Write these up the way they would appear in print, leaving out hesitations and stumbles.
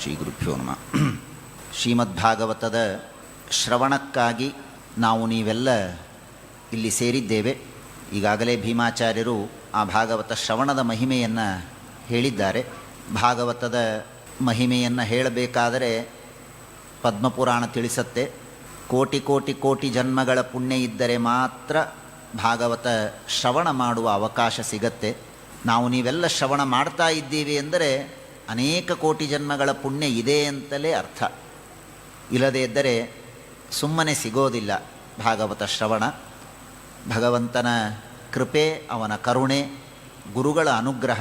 ಶ್ರೀ ಗುರುಭ್ಯೋ ನಮಃ. ಶ್ರೀಮದ್ಭಾಗವತದ ಶ್ರವಣಕ್ಕಾಗಿ ನಾವು ನೀವೆಲ್ಲ ಇಲ್ಲಿ ಸೇರಿದ್ದೇವೆ. ಈಗಾಗಲೇ ಭೀಮಾಚಾರ್ಯರು ಆ ಭಾಗವತ ಶ್ರವಣದ ಮಹಿಮೆಯನ್ನು ಹೇಳಿದ್ದಾರೆ. ಭಾಗವತದ ಮಹಿಮೆಯನ್ನು ಹೇಳಬೇಕಾದರೆ ಪದ್ಮಪುರಾಣ ತಿಳಿಸತ್ತೆ. ಕೋಟಿ ಕೋಟಿ ಕೋಟಿ ಜನ್ಮಗಳ ಪುಣ್ಯ ಇದ್ದರೆ ಮಾತ್ರ ಭಾಗವತ ಶ್ರವಣ ಮಾಡುವ ಅವಕಾಶ ಸಿಗತ್ತೆ. ನಾವು ನೀವೆಲ್ಲ ಶ್ರವಣ ಮಾಡ್ತಾ ಇದ್ದೀವಿ ಅಂದರೆ ಅನೇಕ ಕೋಟಿ ಜನ್ಮಗಳ ಪುಣ್ಯ ಇದೆ ಅಂತಲೇ ಅರ್ಥ. ಇಲ್ಲದೇ ಇದ್ದರೆ ಸುಮ್ಮನೆ ಸಿಗೋದಿಲ್ಲ ಭಾಗವತ ಶ್ರವಣ. ಭಗವಂತನ ಕೃಪೆ, ಅವನ ಕರುಣೆ, ಗುರುಗಳ ಅನುಗ್ರಹ,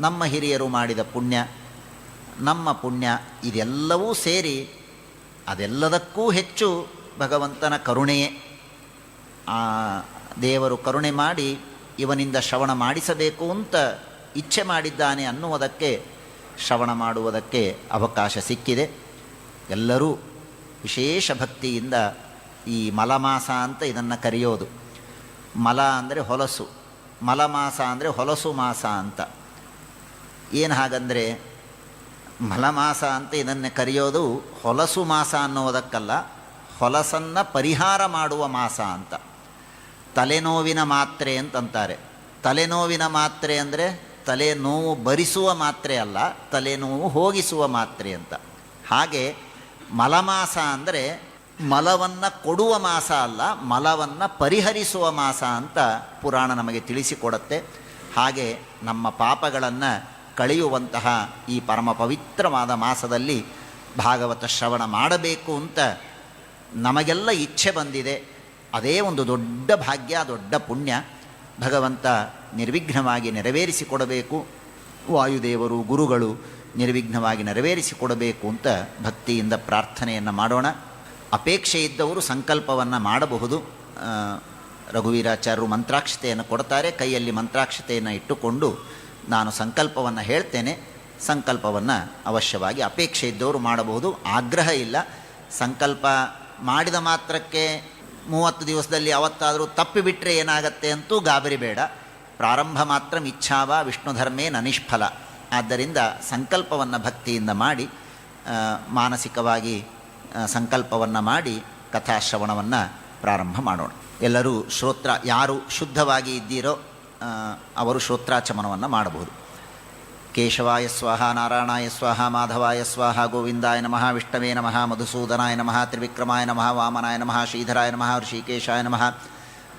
ನಮ್ಮ ಹಿರಿಯರು ಮಾಡಿದ ಪುಣ್ಯ, ನಮ್ಮ ಪುಣ್ಯ ಇದೆಲ್ಲವೂ ಸೇರಿ ಅದೆಲ್ಲದಕ್ಕೂ ಹೆಚ್ಚು ಭಗವಂತನ ಕರುಣೆಯೇ. ಆ ದೇವರು ಕರುಣೆ ಮಾಡಿ ಇವನಿಂದ ಶ್ರವಣ ಮಾಡಿಸಬೇಕು ಅಂತ ಇಚ್ಛೆ ಮಾಡಿದ್ದಾನೆ ಅನ್ನುವುದಕ್ಕೆ ಶ್ರವಣ ಮಾಡುವುದಕ್ಕೆ ಅವಕಾಶ ಸಿಕ್ಕಿದೆ. ಎಲ್ಲರೂ ವಿಶೇಷ ಭಕ್ತಿಯಿಂದ ಈ ಮಲಮಾಸ ಅಂತ ಇದನ್ನು ಕರೆಯೋದು. ಮಲ ಅಂದರೆ ಹೊಲಸು, ಮಲಮಾಸ ಅಂದರೆ ಹೊಲಸು ಮಾಸ ಅಂತ. ಏನು ಹಾಗಂದರೆ ಮಲಮಾಸ ಅಂತ ಇದನ್ನು ಕರೆಯೋದು ಹೊಲಸು ಮಾಸ ಅನ್ನೋದಕ್ಕಲ್ಲ, ಹೊಲಸನ್ನು ಪರಿಹಾರ ಮಾಡುವ ಮಾಸ ಅಂತ. ತಲೆನೋವಿನ ಮಾತ್ರೆ ಅಂತಂತಾರೆ. ತಲೆನೋವಿನ ಮಾತ್ರೆ ಅಂದರೆ ತಲೆನೋವು ಭರಿಸುವ ಮಾತ್ರೆ ಅಲ್ಲ, ತಲೆನೋವು ಹೋಗಿಸುವ ಮಾತ್ರೆ ಅಂತ. ಹಾಗೆ ಮಲಮಾಸ ಅಂದರೆ ಮಲವನ್ನು ಕೊಡುವ ಮಾಸ ಅಲ್ಲ, ಮಲವನ್ನು ಪರಿಹರಿಸುವ ಮಾಸ ಅಂತ ಪುರಾಣ ನಮಗೆ ತಿಳಿಸಿಕೊಡುತ್ತೆ. ಹಾಗೆ ನಮ್ಮ ಪಾಪಗಳನ್ನು ಕಳೆಯುವಂತಹ ಈ ಪರಮ ಪವಿತ್ರವಾದ ಮಾಸದಲ್ಲಿ ಭಾಗವತ ಶ್ರವಣ ಮಾಡಬೇಕು ಅಂತ ನಮಗೆಲ್ಲ ಇಚ್ಛೆ ಬಂದಿದೆ. ಅದೇ ಒಂದು ದೊಡ್ಡ ಭಾಗ್ಯ, ದೊಡ್ಡ ಪುಣ್ಯ. ಭಗವಂತ ನಿರ್ವಿಘ್ನವಾಗಿ ನೆರವೇರಿಸಿಕೊಡಬೇಕು, ವಾಯುದೇವರು ಗುರುಗಳು ನಿರ್ವಿಘ್ನವಾಗಿ ನೆರವೇರಿಸಿಕೊಡಬೇಕು ಅಂತ ಭಕ್ತಿಯಿಂದ ಪ್ರಾರ್ಥನೆಯನ್ನು ಮಾಡೋಣ. ಅಪೇಕ್ಷೆ ಇದ್ದವರು ಸಂಕಲ್ಪವನ್ನು ಮಾಡಬಹುದು. ರಘುವೀರಾಚಾರ್ಯರು ಮಂತ್ರಾಕ್ಷತೆಯನ್ನು ಕೊಡ್ತಾರೆ. ಕೈಯಲ್ಲಿ ಮಂತ್ರಾಕ್ಷತೆಯನ್ನು ಇಟ್ಟುಕೊಂಡು ನಾನು ಸಂಕಲ್ಪವನ್ನು ಹೇಳ್ತೇನೆ. ಸಂಕಲ್ಪವನ್ನು ಅವಶ್ಯವಾಗಿ ಅಪೇಕ್ಷೆ ಇದ್ದವರು ಮಾಡಬಹುದು. ಆಗ್ರಹ ಇಲ್ಲ. ಸಂಕಲ್ಪ ಮಾಡಿದ ಮಾತ್ರಕ್ಕೆ 30 ದಿವಸದಲ್ಲಿ ಯಾವತ್ತಾದರೂ ತಪ್ಪಿಬಿಟ್ರೆ ಏನಾಗತ್ತೆ ಅಂತೂ ಗಾಬರಿ ಬೇಡ. ಪ್ರಾರಂಭ ಮಾತ್ರ ಇಚ್ಛಾವ ವಿಷ್ಣು ಧರ್ಮೇ ನನಿಷ್ಫಲ. ಆದ್ದರಿಂದ ಸಂಕಲ್ಪವನ್ನು ಭಕ್ತಿಯಿಂದ ಮಾಡಿ, ಮಾನಸಿಕವಾಗಿ ಸಂಕಲ್ಪವನ್ನು ಮಾಡಿ ಕಥಾಶ್ರವಣವನ್ನು ಪ್ರಾರಂಭ ಮಾಡೋಣ. ಎಲ್ಲರೂ ಶ್ರೋತ್ರ, ಯಾರು ಶುದ್ಧವಾಗಿ ಇದ್ದೀರೋ ಅವರು ಶ್ರೋತ್ರಾಚಮನವನ್ನು ಮಾಡಬಹುದು. ಕೇಶವಾಯ ಸ್ವಾಹ, ನಾರಾಯಣಾಯ ಸ್ವಾಹ, ಮಾಧವಾಯ ಸ್ವಾಹ, ಗೋವಿಂದಾಯ ನಮಃ, ವಿಷ್ಣವೇ ನಮಃ, ಮಧುಸೂದನಾಯ ನಮಃ, ತ್ರಿವಿಕ್ರಮಾಯ ನಮಃ, ವಾಮನಾಯ ನಮಃ, ಶ್ರೀಧರಾಯ ನಮಃ, ಋಷಿಕೇಶಾಯ ನಮಃ,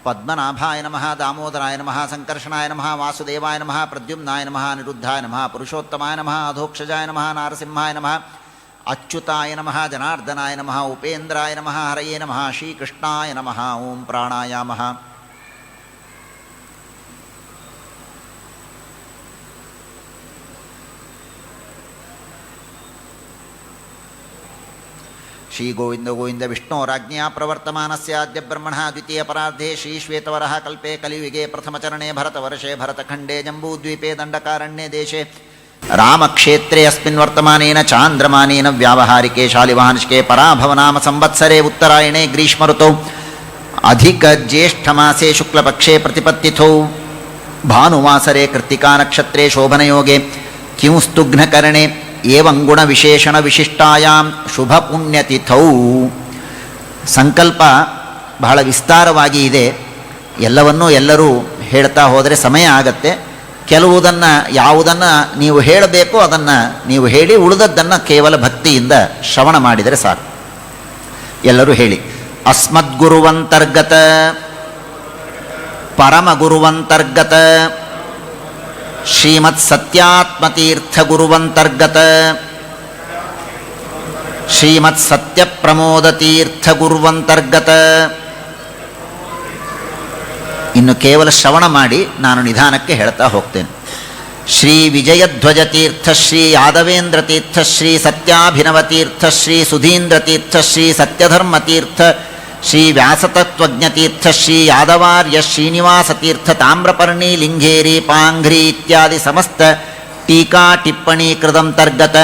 ಪದ್ಮನಾಭಾಯ ನಮಃ, ದಾಮೋದರಾಯ ನಮಃ, ಸಂಕರ್ಷಣಾಯ ನಮಃ, ವಾಸುದೇವಾಯ ನಮಃ, ಪ್ರದ್ಯುಮ್ನಾಯ ನಮಃ, ನಿರುದ್ಧಾಯ ನಮಃ, ಪುರುಷೋತ್ತಮಾಯ ನಮಃ, ಅಧೋಕ್ಷಜಾಯ ನಮಃ, ನಾರಸಿಂಹಾಯ ನಮಃ, ಅಚ್ಯುತಾಯ ನಮಃ, ಜನಾರ್ದನಾಯ ನಮಃ, ಉಪೇಂದ್ರಾಯ ನಮಃ, ಹರಯೇ ನಮಃ, ಶ್ರೀಕೃಷ್ಣಾಯ ನಮಃ. ಓಂ ಪ್ರಾಣಾಯಾಮಃ. ಶ್ರೀ ಗೋವಿಂದ ಗೋವಿಂದ ವಿಷ್ಣೋರಾಜ್ಞೆಯ ಪ್ರವರ್ತಮಾನಸ್ಯಾದ್ಯ ಬ್ರಹ್ಮಣ ದ್ವಿತೀಯ ಪರಾರ್ಧೆ ಶ್ರೀ ಶ್ವೇತವರಃ ಕಲ್ಪೆ ಕಲಿಯುಗೆ ಪ್ರಥಮಚರಣೆ ಭರತವರ್ಷೆ ಭರತಖಂಡೇ ಜಂಬೂದ್ವೀಪೆ ದಂಡಕಾರಣ್ಯೇ ದೇಶೆ ರಾಮಕ್ಷೇತ್ರೇ ಅಸ್ಮಿನ್ ವರ್ತಮಾನೇನ ಚಾಂದ್ರಮಾನೇನ ವ್ಯಾವಹಾರಿಕೆ ಶಾಲಿವಾಹನಿಷ್ಕೆ ಪರಾಭವನಾಮ ಸಂವತ್ಸರೆ ಉತ್ತರಾಯಣೆ ಗ್ರೀಷ್ಮ ಋತೌ ಅಧಿಕ ಜ್ಯೇಷ್ಠಮಾಸೆ ಶುಕ್ಲಪಕ್ಷೆ ಪ್ರತಿಪತ್ತಿಥೌ ಭಾನುವಾಸರೆ ಕೃತ್ತಿಕಾ ನಕ್ಷತ್ರೇ ಶೋಭನಯೋಗೆ ಕಿಂಸ್ತುಘ್ನಕರಣೆ ಏವಂ ಗುಣ ವಿಶೇಷಣ ವಿಶಿಷ್ಟಾಯಾಂ ಶುಭ ಪುಣ್ಯತಿಥೌ. ಸಂಕಲ್ಪ ಬಹಳ ವಿಸ್ತಾರವಾಗಿ ಇದೆ. ಎಲ್ಲವನ್ನೂ ಎಲ್ಲರೂ ಹೇಳ್ತಾ ಹೋದರೆ ಸಮಯ ಆಗತ್ತೆ. ಕೆಲವುದನ್ನು, ಯಾವುದನ್ನು ನೀವು ಹೇಳಬೇಕೋ ಅದನ್ನು ನೀವು ಹೇಳಿ, ಉಳಿದದ್ದನ್ನು ಕೇವಲ ಭಕ್ತಿಯಿಂದ ಶ್ರವಣ ಮಾಡಿದರೆ ಸಾಕು. ಎಲ್ಲರೂ ಹೇಳಿ. ಅಸ್ಮದ್ಗುರುವಂತರ್ಗತ ಪರಮಗುರುವಂತರ್ಗತ ಶ್ರೀಮತ್ ಸತ್ಯಾತ್ಮತೀರ್ಥ ಗುರುವಂತರ್ಗತ ಶ್ರೀಮತ್ ಸತ್ಯಪ್ರಮೋದತೀರ್ಥ ಗುರುವಂತರ್ಗತ. ಇನ್ನು ಕೇವಲ ಶ್ರವಣ ಮಾಡಿ ನಾನು ನಿಧಾನಕ್ಕೆ ಹೇಳ್ತಾ ಹೋಗ್ತೇನೆ. ಶ್ರೀ ವಿಜಯಧ್ವಜತೀರ್ಥ ಶ್ರೀ ಯಾದವೇಂದ್ರತೀರ್ಥ ಶ್ರೀ ಸತ್ಯಾಭಿನವತೀರ್ಥ ಶ್ರೀ ಸುಧೀಂದ್ರತೀರ್ಥ ಶ್ರೀ ಸತ್ಯಧರ್ಮತೀರ್ಥ ಶ್ರೀ ವ್ಯಾಸತತ್ವಜ್ಞತೀರ್ಥ ಶ್ರೀ ಯಾದವಾರ್ಯ ಶ್ರೀನಿವಾಸತೀರ್ಥ ತಾಮ್ರಪರ್ಣಿ ಲಿಂಗೇರಿ ಪಾಂಘ್ರಿ ಇತ್ಯಾದಿ ಸಮಸ್ತ ಟೀಕಾ ಟಿಪ್ಪಣಿ ಕೃದಂತರ್ಗತ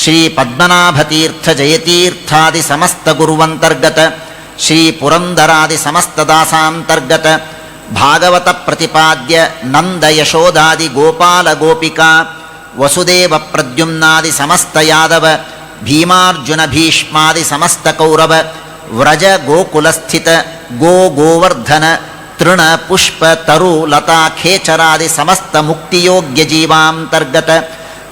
ಶ್ರೀ ಪದ್ಮನಾಭತೀರ್ಥ ಜಯತೀರ್ಥಾದಿ ಸಮಸ್ತ ಗುರುವಂತರ್ಗತ ಶ್ರೀ ಪುರಂದರಾದಿ ಸಮಸ್ತ ದಾಸಾಂತರ್ಗತ ಭಾಗವತ ಪ್ರತಿಪಾದ್ಯ ನಂದ ಯಶೋದಾದಿ ಗೋಪಾಲ ಗೋಪಿಕಾ ವಸುದೇವ ಪ್ರದ್ಯುಮ್ನಾದಿ ಸಮಸ್ತ ಯಾದವ ಭೀಮಾರ್ಜುನ ಭೀಷ್ಮಾದಿ ಸಮಸ್ತ ಕೌರವ ವ್ರಜ ಗೋಕುಲಸ್ಥಿತ ಗೋವರ್ಧನ ತೃಣ ಪುಷ್ಪ ತರು ಲತಾ ಖೇಚರಾದಿ ಸಮಸ್ತ ಮುಕ್ತಿಯೋಗ್ಯ ಜೀವಾಂತರ್ಗತ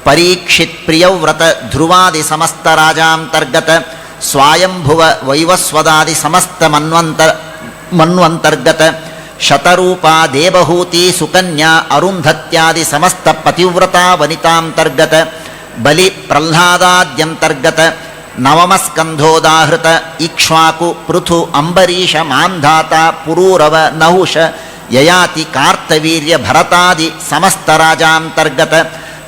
ಪರೀಕ್ಷಿತ್ ಪ್ರಿಯವ್ರತ ಧ್ರುವಾದಿ ಸಮಸ್ತ ರಾಜಾಂತರ್ಗತ ಸ್ವಾಯಂಭುವ ವೈವಸ್ವದಾದಿ ಸಮಸ್ತ ಮನ್ವಂತರ್ಗತ ಶತರೂಪಾ ದೇವಹೂತಿ ಸುಕನ್ಯಾ ಅರುಂಧತ್ಯಾದಿ ಸಮಸ್ತ ಪತಿವ್ರತಾ ವನಿತಾಂತರ್ಗತ ಬಲಿ ಪ್ರಹ್ಲಾದಾದ್ಯಂತರ್ಗತ ನವಮಸ್ಕಂಧೋದಾಹೃತ ಇಕ್ಷ್ವಾಕು ಪೃಥು ಅಂಬರೀಷ ಮಾಂಧಾತ ಪುರೂರವ ನಹುಷ ಯಯಾತಿ ಕಾರ್ತವೀರ್ಯ ಭರತಾದಿ ಸಮಸ್ತ ರಾಜಾಂತರ್ಗತ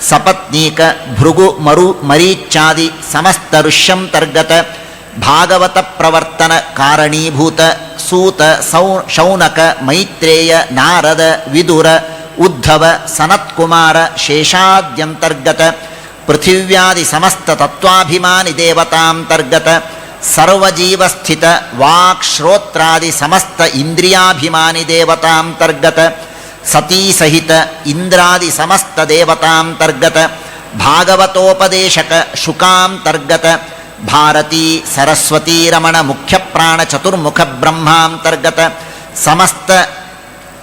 ಸಪತ್ನೀಕ ಭೃಗು ಮರೀಚ್ಚಾದಿ ಸಮಸ್ತ ಋಷ್ಯಂತರ್ಗತ ಭಾಗವತ ಪ್ರವರ್ತನ ಕಾರಣೀಭೂತ ಸೂತ ಶೌನಕ ಮೈತ್ರೇಯ ನಾರದ ವಿದುರ ಉದ್ಧವ ಸನತ್ಕುಮಾರ ಶೇಷಾದ್ಯಂತರ್ಗತ ಪೃಥಿವ್ಯಾದಿ ಸಮಸ್ತ ತತ್ವಾಭಿಮಾನಿ ದೇವತಾಂತರ್ಗತ ಸರ್ವಜೀವಸ್ಥಿತ ವಾಕ್ ಶ್ರೋತ್ರಾದಿ ಸಮಸ್ತ ಇಂದ್ರಿಯಾಭಿಮಾನಿ ದೇವತಾಂತರ್ಗತ ಸತೀ ಸಹಿತ ಇಂದ್ರಾದಿ ಸಮಸ್ತ ದೇವತಾಂತರ್ಗತ ಭಾಗವತೋಪದೇಶಕ ಶುಕಾಂತರ್ಗತ ಭಾರತೀ ಸರಸ್ವತೀ ರಮಣ ಮುಖ್ಯ ಪ್ರಾಣ ಚತುರ್ಮುಖ ಬ್ರಹ್ಮಾಂತರ್ಗತ ಸಮಸ್ತ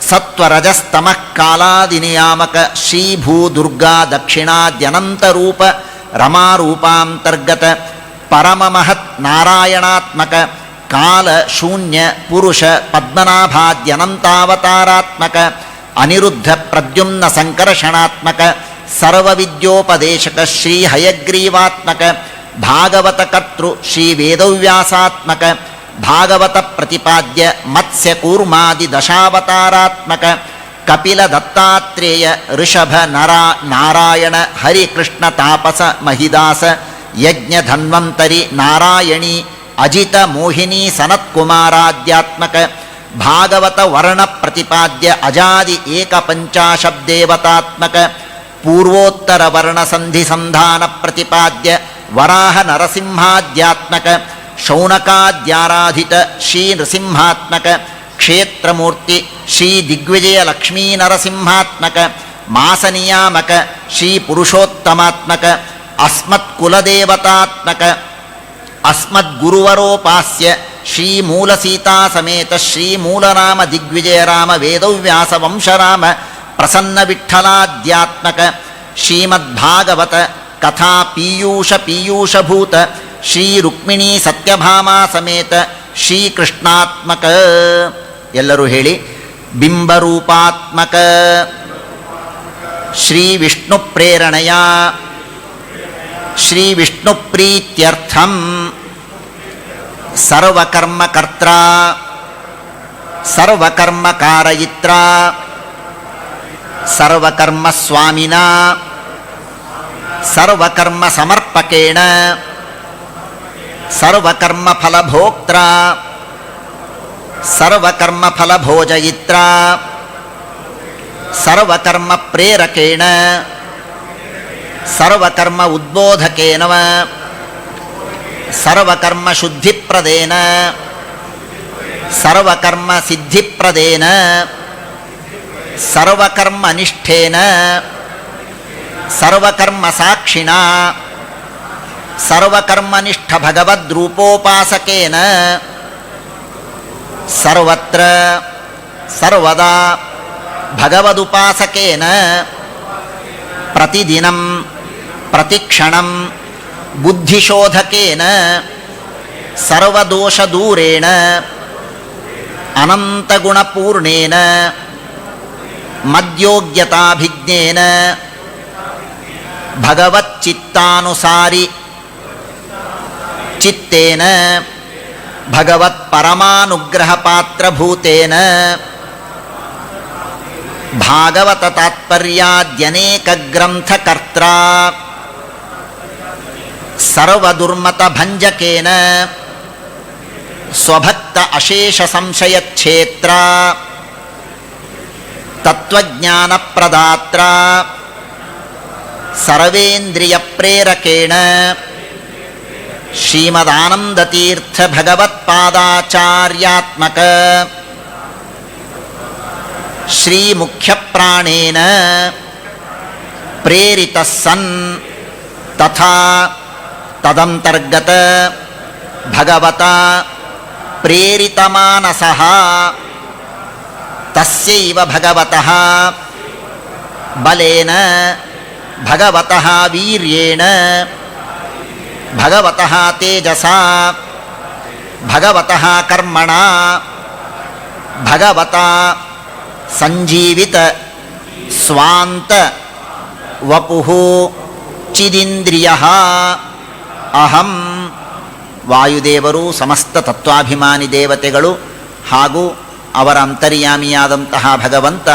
ಸತ್ವರಜಸ್ತಮಃ ಕಾಲಾದಿನಿಯಾಮಕ ಶ್ರೀ ಭೂ ದುರ್ಗಾ ದಕ್ಷಿಣಾದ್ಯನಂತರೂಪ ರಮಾರೂಪಾಂತರ್ಗತ ಪರಮಮಹತ್ ನಾರಾಯಣಾತ್ಮಕ ಕಾಲ ಶೂನ್ಯ ಪುರುಷ ಪದ್ಮನಾಭಾದ್ಯನಂತಾವತಾರಾತ್ಮಕ ಅನಿರುದ್ಧ ಪ್ರದ್ಯುಮ್ನ ಸಂಕರ್ಷಣಾತ್ಮಕ ಸರ್ವವಿದ್ಯೋಪದೇಶಕ ಶ್ರೀ ಹಯಗ್ರೀವಾತ್ಮಕ ಭಾಗವತ ಕರ್ತೃ ಶ್ರೀ ವೇದವ್ಯಾಸಾತ್ಮಕ ಭಾಗವತ ಪ್ರತಿಪಾದ್ಯ ಮತ್ಸ್ಯ ಕೂರ್ಮಾದಿ ದಶಾವತಾರಾತ್ಮಕ ಕಪಿಲ ದತ್ತಾತ್ರೇಯ ಋಷಭ ನಾರಾಯಣ ಹರಿಕೃಷ್ಣ ತಾಪಸ ಮಹಿದಾಸ ಯಜ್ಞ ಧನ್ವಂತರಿ ನಾರಾಯಣಿ ಅಜಿತ ಮೋಹಿನಿ ಸನತ್ಕುಮಾರಾಧ್ಯಾತ್ಮಕ ಭಾಗವತ ವರ್ಣ ಪ್ರತಿಪಾದ್ಯ ಅಜಾದಿ ಏಕಪಂಚಾಶಬ್ದೇವತಾತ್ಮಕ ಪೂರ್ವೋತ್ತರ ವರ್ಣ ಸಂಧಿ ಸಂಧಾನ ಪ್ರತಿಪಾದ್ಯ ವರಾಹ ನರಸಿಂಹಾಧ್ಯಾತ್ಮಕ ಶೌನಕಾದ್ಯಾರಾಧಿತ ಶ್ರೀ ನೃಸಿಂಹಾತ್ಮಕ ಕ್ಷೇತ್ರಮೂರ್ತಿ ಶ್ರೀ ದಿಗ್ವಿಜಯ ಲಕ್ಷ್ಮೀ ನರಸಿಂಹಾತ್ಮಕ ಮಾಸನಿಯಾಮಕ ಶ್ರೀ ಪುರುಷೋತ್ತಮಾತ್ಮಕ ಅಸ್ಮತ್ಕುಲದೇವತಾತ್ಮಕ ಅಸ್ಮದ್ಗುರುವರೋಪಾಸ್ಯ ಶ್ರೀ ಮೂಲ ಸೀತಾ ಸಮೇತ ಶ್ರೀ ಮೂಲರಾಮ ದಿಗ್ವಿಜಯರಾಮ ವೇದವ್ಯಾಸ ವಂಶರಾಮ ಪ್ರಸನ್ನ ವಿಠ್ಠಲಾಧ್ಯಾತ್ಮಕ ಶ್ರೀಮದ್ಭಾಗವತ ಕಥಾ ಪೀಯೂಷಭೂತ ಶ್ರೀ ರುಕ್ಮಿಣೀ ಸತ್ಯಭಾಮಾ ಸಮೇತ ಶ್ರೀಕೃಷ್ಣಾತ್ಮಕ. ಎಲ್ಲರೂ ಹೇಳಿ. ಬಿಂಬರೂಪಾತ್ಮಕ ಶ್ರೀ ವಿಷ್ಣು ಪ್ರೇರಣೆಯ ಶ್ರೀ ವಿಷ್ಣು ಪ್ರೀತ್ಯರ್ಥಂ ಸರ್ವಕರ್ಮಕರ್ತ್ರ ಸರ್ವಕರ್ಮಕಾರಯಿತ್ರ ಸರ್ವಕರ್ಮಸ್ವಾಮಿನ ಸರ್ವಕರ್ಮ ಸಮರ್ಪಕೇಣ ಸರ್ವಕರ್ಮಫಲಭೋಕ್ತ್ರ ಸರ್ವಕರ್ಮಫಲಭೋಜಯಿತ್ರ ಸರ್ವಕರ್ಮ ಪ್ರೇರಕೇಣ ಸರ್ವಕರ್ಮ ಉದ್ಬೋಧಕೇನ ಸರ್ವಕರ್ಮ ಶುದ್ಧಿಪ್ರದೇನ ಸರ್ವಕರ್ಮ ಸಿದ್ಧಿಪ್ರದೇನ ಸರ್ವಕರ್ಮ ನಿಷ್ಠೇನ ಸರ್ವಕರ್ಮ ಸಾಕ್ಷಿಣ ಸರ್ವಕರ್ಮನಿಷ್ಠ ಭಗವದ್ರೂಪೋಪಾಸಕೇನ ಸರ್ವತ್ರ ಸರ್ವದಾ ಭಗವದುಪಾಸಕೇನ ಪ್ರತಿದಿನಂ ಪ್ರತಿಕ್ಷಣಂ ಬುದ್ಧಿಶೋಧಕೇನ ಸರ್ವದೋಷದೂರೇಣ ಅನಂತಗುಣಪೂರ್ಣೇನ ಮದ್ಯೋಗ್ಯತಾಭಿಜ್ಞೇನ ಭಗವಚ್ಚಿತ್ತಾನುಸಾರಿ ಚಿತ್ತೇನ ಭಗವತ್ಪರಮಾನುಗ್ರಹಪಾತ್ರಭೂತೇನ ಭಾಗವತ ತಾತ್ಪರ್ಯಾದ್ಯನೇಕ ಗ್ರಂಥಕರ್ತ್ರ ಸರ್ವದುರ್ಮತ ಭಂಜಕೇನ ಸ್ವಭಕ್ತ ಅಶೇಷ ಸಂಶಯಚ್ಛೇತ್ರ ತತ್ವಜ್ಞಾನ ಪ್ರದಾತ್ರ ಸರ್ವೇಂದ್ರಿಯ ಪ್ರೇರಕೇಣ ಶ್ರೀಮದಾನಂದತೀರ್ಥ ಭಗವತ್ಪಾದಾಚಾರ್ಯಾತ್ಮಕ ಶ್ರೀ ಮುಖ್ಯ ಪ್ರಾಣೇನ ಪ್ರೇರಿತ ಸನ್ ತಥಾ ತದಂತರ್ಗತ ಭಗವತ ಪ್ರೇರಿತಮಾನಸಃ ತಸ್ಯೈವ ಭಗವತಃ ಬಲೇನ ಭಗವತಃ ವೀರ್ಯೇಣ ಭಗವತಃ ತೇಜಸಾ ಭಗವತಃ ಕರ್ಮಣ ಭಗವತಾ ಸಂಜೀವಿತ ಸ್ವಾಂತ ವಪುಃ ಚಿದಿಂದ್ರಿಯಃ ಅಹಂ. ವಾಯುದೇವರು, ಸಮಸ್ತ ತತ್ವಾಭಿಮಾನಿ ದೇವತೆಗಳು ಹಾಗೂ ಅವರ ಅಂತರ್ಯಾಮಿಯಾದಂತಹ ಭಗವಂತ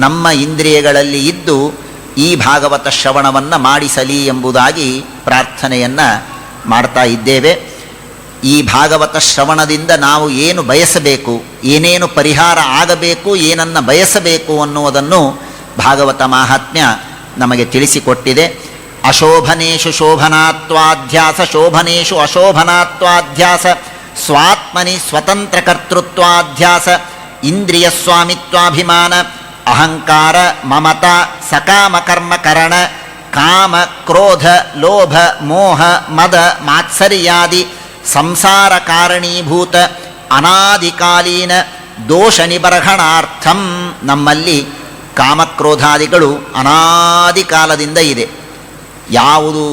ನಮ್ಮ ಇಂದ್ರಿಯಗಳಲ್ಲಿ ಇದ್ದು ಈ ಭಾಗವತ ಶ್ರವಣವನ್ನು ಮಾಡಿಸಲಿ ಎಂಬುದಾಗಿ ಪ್ರಾರ್ಥನೆಯನ್ನು ಮಾಡ್ತಾ ಇದ್ದೇವೆ. ಈ ಭಾಗವತ ಶ್ರವಣದಿಂದ ನಾವು ಏನು ಬಯಸಬೇಕು, ಏನೇನು ಪರಿಹಾರ ಆಗಬೇಕು, ಏನನ್ನು ಬಯಸಬೇಕು ಅನ್ನುವುದನ್ನು ಭಾಗವತ ಮಾಹಾತ್ಮ್ಯ ನಮಗೆ ತಿಳಿಸಿಕೊಟ್ಟಿದೆ. ಅಶೋಭನೇಷು ಶೋಭನಾತ್ವಾಧ್ಯಾಸ ಶೋಭನೇಷು ಅಶೋಭನಾತ್ವಾಧ್ಯಾಸ ಸ್ವಾತ್ಮನಿ ಸ್ವತಂತ್ರ ಕರ್ತೃತ್ವಾಧ್ಯಾಸ ಇಂದ್ರಿಯ ಸ್ವಾಮಿತ್ವಾಭಿಮಾನ ಅಹಂಕಾರ ಮಮತ ಸಕಾಮಕರ್ಮಕರಣ ಕಾಮ ಕ್ರೋಧ ಲೋಭ ಮೋಹ ಮದ ಮಾತ್ಸರ್ಯಾದಿ ಸಂಸಾರ ಕಾರಣೀಭೂತ ಅನಾದಿಕಾಲೀನ ದೋಷ ನಿಬರ್ಹಣಾರ್ಥಂ. ನಮ್ಮಲ್ಲಿ ಕಾಮಕ್ರೋಧಾದಿಗಳು ಅನಾದಿ ಕಾಲದಿಂದ ಇದೆ. ಯಾವುದು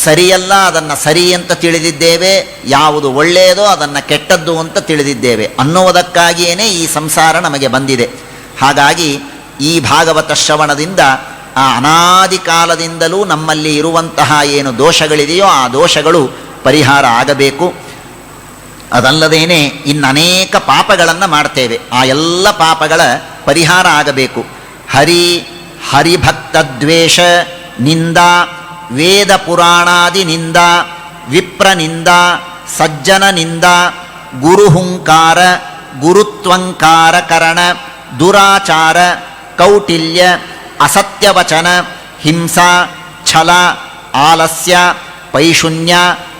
ಸರಿಯಲ್ಲ ಅದನ್ನು ಸರಿ ಅಂತ ತಿಳಿದಿದ್ದೇವೆ, ಯಾವುದು ಒಳ್ಳೆಯದೋ ಅದನ್ನು ಕೆಟ್ಟದ್ದು ಅಂತ ತಿಳಿದಿದ್ದೇವೆ ಅನ್ನುವುದಕ್ಕಾಗಿಯೇ ಈ ಸಂಸಾರ ನಮಗೆ ಬಂದಿದೆ. ಹಾಗಾಗಿ ಈ ಭಾಗವತ ಶ್ರವಣದಿಂದ ಆ ಅನಾದಿ ಕಾಲದಿಂದಲೂ ನಮ್ಮಲ್ಲಿ ಇರುವಂತಹ ಏನು ದೋಷಗಳಿದೆಯೋ ಆ ದೋಷಗಳು ಪರಿಹಾರ ಆಗಬೇಕು. ಅದಲ್ಲದೇನೆ ಇನ್ನನೇಕ ಪಾಪಗಳನ್ನು ಮಾಡ್ತೇವೆ, ಆ ಎಲ್ಲ ಪಾಪಗಳ ಪರಿಹಾರ ಆಗಬೇಕು. ಹರಿಭಕ್ತದ್ವೇಷ ನಿಂದ ವೇದ ಪುರಾಣಾದಿ ನಿಂದ ವಿಪ್ರನಿಂದ ಸಜ್ಜನ ನಿಂದ ಗುರುಹುಂಕಾರ ಗುರುತ್ವಂಕಾರ ಕರಣ ದುರಾಚಾರ ಕೌಟಿಲ್ಯ ಅಸತ್ಯವಚನ ಹಿಂಸಾ ಛಲ ಆಲಸ್ಯ ಪೈಶೂನ್ಯ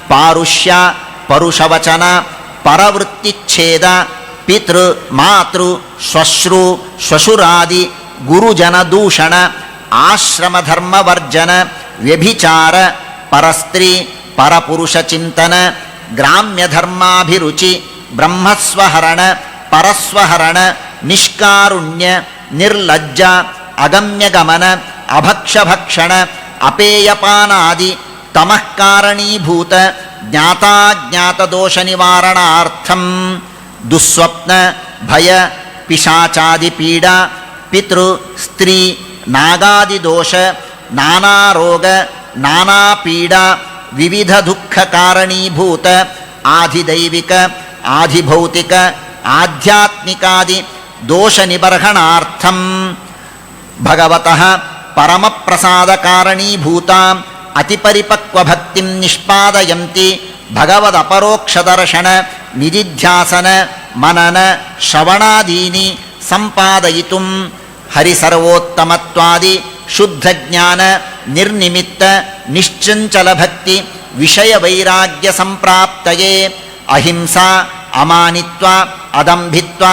ಪಾರುಷ್ಯ ಪರುಷವಚನ ಪರವೃತ್ತಿಚ್ಛೇದ ಪಿತೃ ಮಾತೃ ಶ್ವಶ್ರು ಶ್ವಶುರಾದಿ ಗುರುಜನ ದೂಷಣ ಆಶ್ರಮಧರ್ಮವರ್ಜನ ವ್ಯಭಿಚಾರ ಪರಸ್ತ್ರೀ ಪರಪುರುಷ ಚಿಂತನ ಗ್ರಾಮ್ಯಧರ್ಮಾಭಿರುಚಿ ಬ್ರಹ್ಮಸ್ವಹರಣ ಪರಸ್ವಹರಣ ನಿಷ್ಕಾರುಣ್ಯ ನಿರ್ಲಜ್ಜ ಅಗಮ್ಯಗಮನ ಅಭಕ್ಷಭಕ್ಷಣ ಅಪೇಯಪಾನಾದಿ ತಮಃಕಾರಣೀಭೂತ ಜ್ಞಾತಾಜ್ಞಾತದೋಷ ನಿವಾರಣಾರ್ಥಂ ದುಸ್ವಪ್ನ ಭಯ ಪಿಶಾಚಾದಿ ಪೀಡಾ ಪಿತೃ ಸ್ತ್ರೀ ನಾಗಾದಿದೋಷ ನಾನಾರೋಗ ನಾನಾಪೀಡಾ ವಿವಿಧ ದುಃಖ ಕಾರಣೀಭೂತ ಆಧಿದೈವಿಕ ಆಧಿಭೌತಿಕ ಆಧ್ಯಾತ್ಮಿಕಾದಿ ದೋಷ ನಿಬರ್ಹಣಾರ್ಥಂ ಭಗವತಃ ಪರಮಪ್ರಸಾದ ಕಾರಣೀಭೂತಾಂ ಅತಿಪರಿಪಕ್ವಭಕ್ತಿಂ ನಿಷ್ಪಾದಯಂತಿ ಭಗವದಪರೋಕ್ಷದರ್ಶನ ನಿಧಿಧ್ಯಾಸನ ಮನನ ಶ್ರವಣಾದೀನಿ ಸಂಪಾದಯಿತುಂ ಹರಿಸರ್ವೋತ್ತಮತ್ವಾದಿ ಶುದ್ಧಜ್ಞಾನ ನಿರ್ನಿಮಿತ್ತ ನಿಶ್ಚಂಚಲ ಭಕ್ತಿ ವಿಷಯ ವೈರಾಗ್ಯ ಸಂಪ್ರಾಪ್ತಯೇ ಅಹಿಂಸಾ ಅಮಾನಿತ್ವ ಅದಂಭಿತ್ವ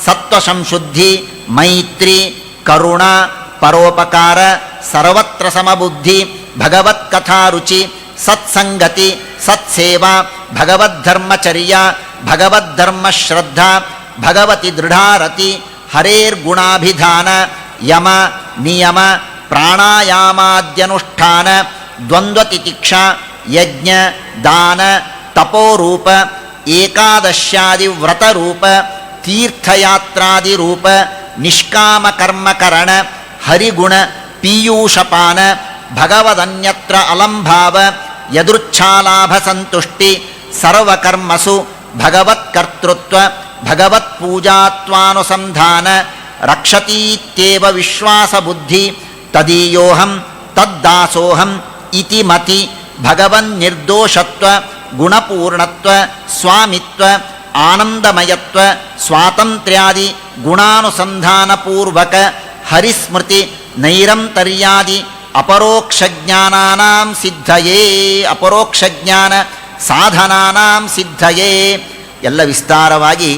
ಸತ್ವಸಂಶುದ್ಧಿ ಮೈತ್ರಿ ಕರುಣ ಪರೋಪಕಾರ ಸರ್ವತ್ರ ಸಮಬುದ್ಧಿ ಭಗವತ್ಕಥಾರುಚಿ ಸತ್ಸಂಗತಿ ಸತ್ಸೇವಾ ಭಗವದ್ಧರ್ಮಚರ್ಯ ಭಗವದ್ಧರ್ಮಶ್ರದ್ಧಾ ಭಗವತಿ ದೃಢಾರತಿ ಹರೇರ್ಗುಣಾಭಿಧಾನ ಯಮ ನಿಯಮ ಪ್ರಾಣಾಯಾಮಾದ್ಯನುಷ್ಠಾನ ದ್ವಂದ್ವತಿತಿಕ್ಷಾ ಯಜ್ಞ ದಾನ ತಪೋರೂಪ ಏಕಾದಶ್ಯಾದಿವ್ರತರೂಪ ತೀರ್ಥಯಾತ್ರಾದಿರೂಪ ನಿಷ್ಕಾಮಕರ್ಮಕರಣ ಹರಿಗುಣ ಪೀಯೂಷಪಾನ ಭಗವದನ್ಯತ್ರ ಅಲಂಭಾವ ಯದೃಚ್ಛಾಲಾಭ ಸಂತುಷ್ಟಿ ಸರ್ವಕರ್ಮಸು ಭಗವತ್ಕರ್ತೃತ್ವ ಭಗವತ್ಪೂಜಾತ್ವಾನುಸಂಧಾನ ರಕ್ಷತೀತ್ಯೇವ ವಿಶ್ವಾಸಬುದ್ಧಿ ತದೀಯೋಹಂ ತದ್ದಾಸೋಹಂ ಇತಿ ಮತಿ ಭಗವನ್ನಿರ್ದೋಷತ್ವ ಗುಣಪೂರ್ಣತ್ವ ಸ್ವಾಮಿತ್ವ ಆನಂದಮಯತ್ವ ಸ್ವಾತಂತ್ರ್ಯಾದಿ ಗುಣಾನುಸಂಧಾನಪೂರ್ವಕ ಹರಿಸ್ಮೃತಿ ನೈರಂತರ್ಯಾದಿ ಅಪರೋಕ್ಷಜ್ಞಾನಾನಾಂ ಸಿದ್ಧಯೇ ಅಪರೋಕ್ಷಜ್ಞಾನ ಸಾಧನಾನಾಂ ಸಿದ್ಧಯೇ. ಎಲ್ಲ ವಿಸ್ತಾರವಾಗಿ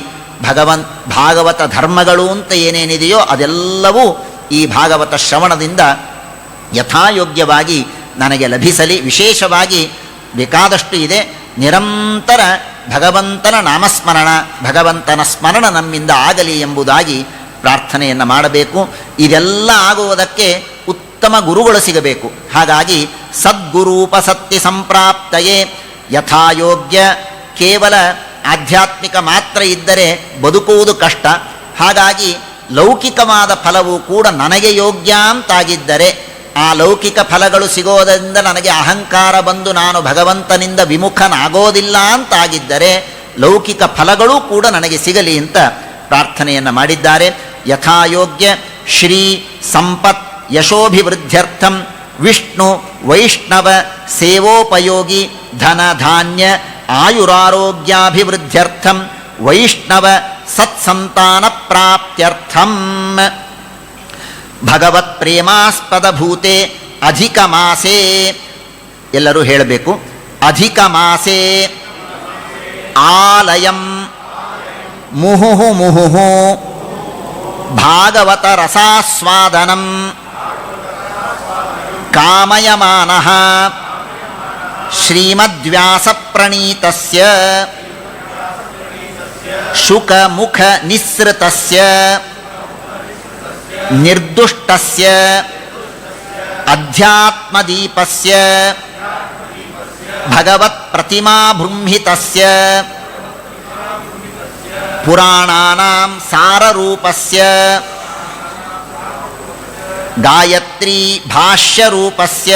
ಭಾಗವತ ಧರ್ಮಗಳು ಅಂತ ಏನೇನಿದೆಯೋ ಅದೆಲ್ಲವೂ ಈ ಭಾಗವತ ಶ್ರವಣದಿಂದ ಯಥಾಯೋಗ್ಯವಾಗಿ ನನಗೆ ಲಭಿಸಲಿ. ವಿಶೇಷವಾಗಿ ಬೇಕಾದಷ್ಟು ಇದೆ. ನಿರಂತರ ಭಗವಂತನ ನಾಮಸ್ಮರಣ, ಭಗವಂತನ ಸ್ಮರಣ ನಮ್ಮಿಂದ ಆಗಲಿ ಎಂಬುದಾಗಿ ಪ್ರಾರ್ಥನೆಯನ್ನು ಮಾಡಬೇಕು. ಇದೆಲ್ಲ ಆಗುವುದಕ್ಕೆ ಉತ್ತಮ ಗುರುಗಳು ಸಿಗಬೇಕು. ಹಾಗಾಗಿ ಸದ್ಗುರೂಪಸತ್ತಿ ಸಂಪ್ರಾಪ್ತಯೇ ಯಥಾಯೋಗ್ಯ. ಕೇವಲ ಆಧ್ಯಾತ್ಮಿಕ ಮಾತ್ರ ಇದ್ದರೆ ಬದುಕುವುದು ಕಷ್ಟ. ಹಾಗಾಗಿ ಲೌಕಿಕವಾದ ಫಲವೂ ಕೂಡ ನನಗೆ ಯೋಗ್ಯ ಅಂತಾಗಿದ್ದರೆ, ಆ ಲೌಕಿಕ ಫಲಗಳು ಸಿಗೋದರಿಂದ ನನಗೆ ಅಹಂಕಾರ ಬಂದು ನಾನು ಭಗವಂತನಿಂದ ವಿಮುಖನಾಗೋದಿಲ್ಲ ಅಂತಾಗಿದ್ದರೆ ಲೌಕಿಕ ಫಲಗಳೂ ಕೂಡ ನನಗೆ ಸಿಗಲಿ ಅಂತ ಪ್ರಾರ್ಥನೆಯನ್ನು ಮಾಡಿದ್ದಾರೆ. ಯಥಾಯೋಗ್ಯ ಶ್ರೀ ಸಂಪತ್ ಯಶೋಭಿವೃದ್ಧ್ಯರ್ಥಂ ವಿಷ್ಣು ವೈಷ್ಣವ ಸೇವೋಪಯೋಗಿ ಧನ ಧಾನ್ಯ ಆಯುರಾರೋಗ್ಯಾಭಿವೃದ್ಧ್ಯರ್ಥಂ ವೈಷ್ಣವ ಸತ್ಸಂತಾನ ಪ್ರಾಪ್ತ್ಯರ್ಥಂ ಭಗವತ್ ಪ್ರೇಮಾಸ್ಪದ ಭೂತೆ ಅಧಿಕ ಮಾಸೇ. ಎಲ್ಲರೂ ಹೇಳಬೇಕು, ಅಧಿಕ ಮಾಸೇ ಆಲಯಂ ಮುಹುಹು ಮುಹುಹು ಭಾಗವತ ರಸಾಸ್ವಾದನಂ ಕಾಮಯಮಾನಃ ಶ್ರೀಮದ್ವ್ಯಾಸ ಪ್ರಣೀತಸ್ಯ ಶುಕ ಮುಖ ನಿಸ್ಸೃತಸ್ಯ ನಿರ್ದುಷ್ಟಸ್ಯ ಅಧ್ಯಾತ್ಮದೀಪಸ್ಯ ಭಗವತ್ ಪ್ರತಿಮಾ ಬೃಂಹಿತಸ್ಯ ಪುರಾಣಾನಾಂ ಸಾರರೂಪಸ್ಯ ಗಾಯತ್ರಿ ಭಾಷ್ಯರೂಪಸ್ಯ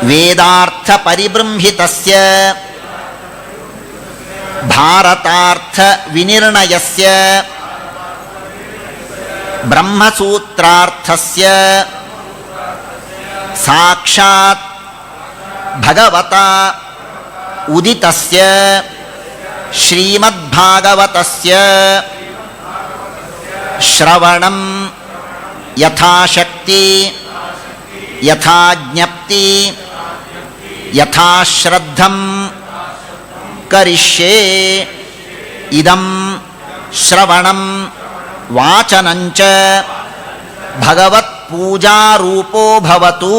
ವೇದಾರ್ಥ ಪರಿಬೃಂಹಿತಸ್ಯ ಭಾರತಾರ್ಥ ವಿನಿರ್ಣಯಸ್ಯ ಬ್ರಹ್ಮಸೂತ್ರಾರ್ಥಸ್ಯ ಸಾಕ್ಷಾತ್ ಭಗವತ ಉದಿತಸ್ಯ ಶ್ರೀಮದ್ಭಾಗವತಸ್ಯ ಶ್ರವಣಂ ಯಥಾಶಕ್ತಿ ಯಥಾಜ್ಞಪ್ತಿ ಯಥಾಶ್ರದ್ಧಂ ಕರಿಷ್ಯೇ. ಇದಂ ಶ್ರವಣಂ ವಾಚನಂಚ ಭಗವತ್ ಪೂಜಾರೂಪೋ ಭವತು.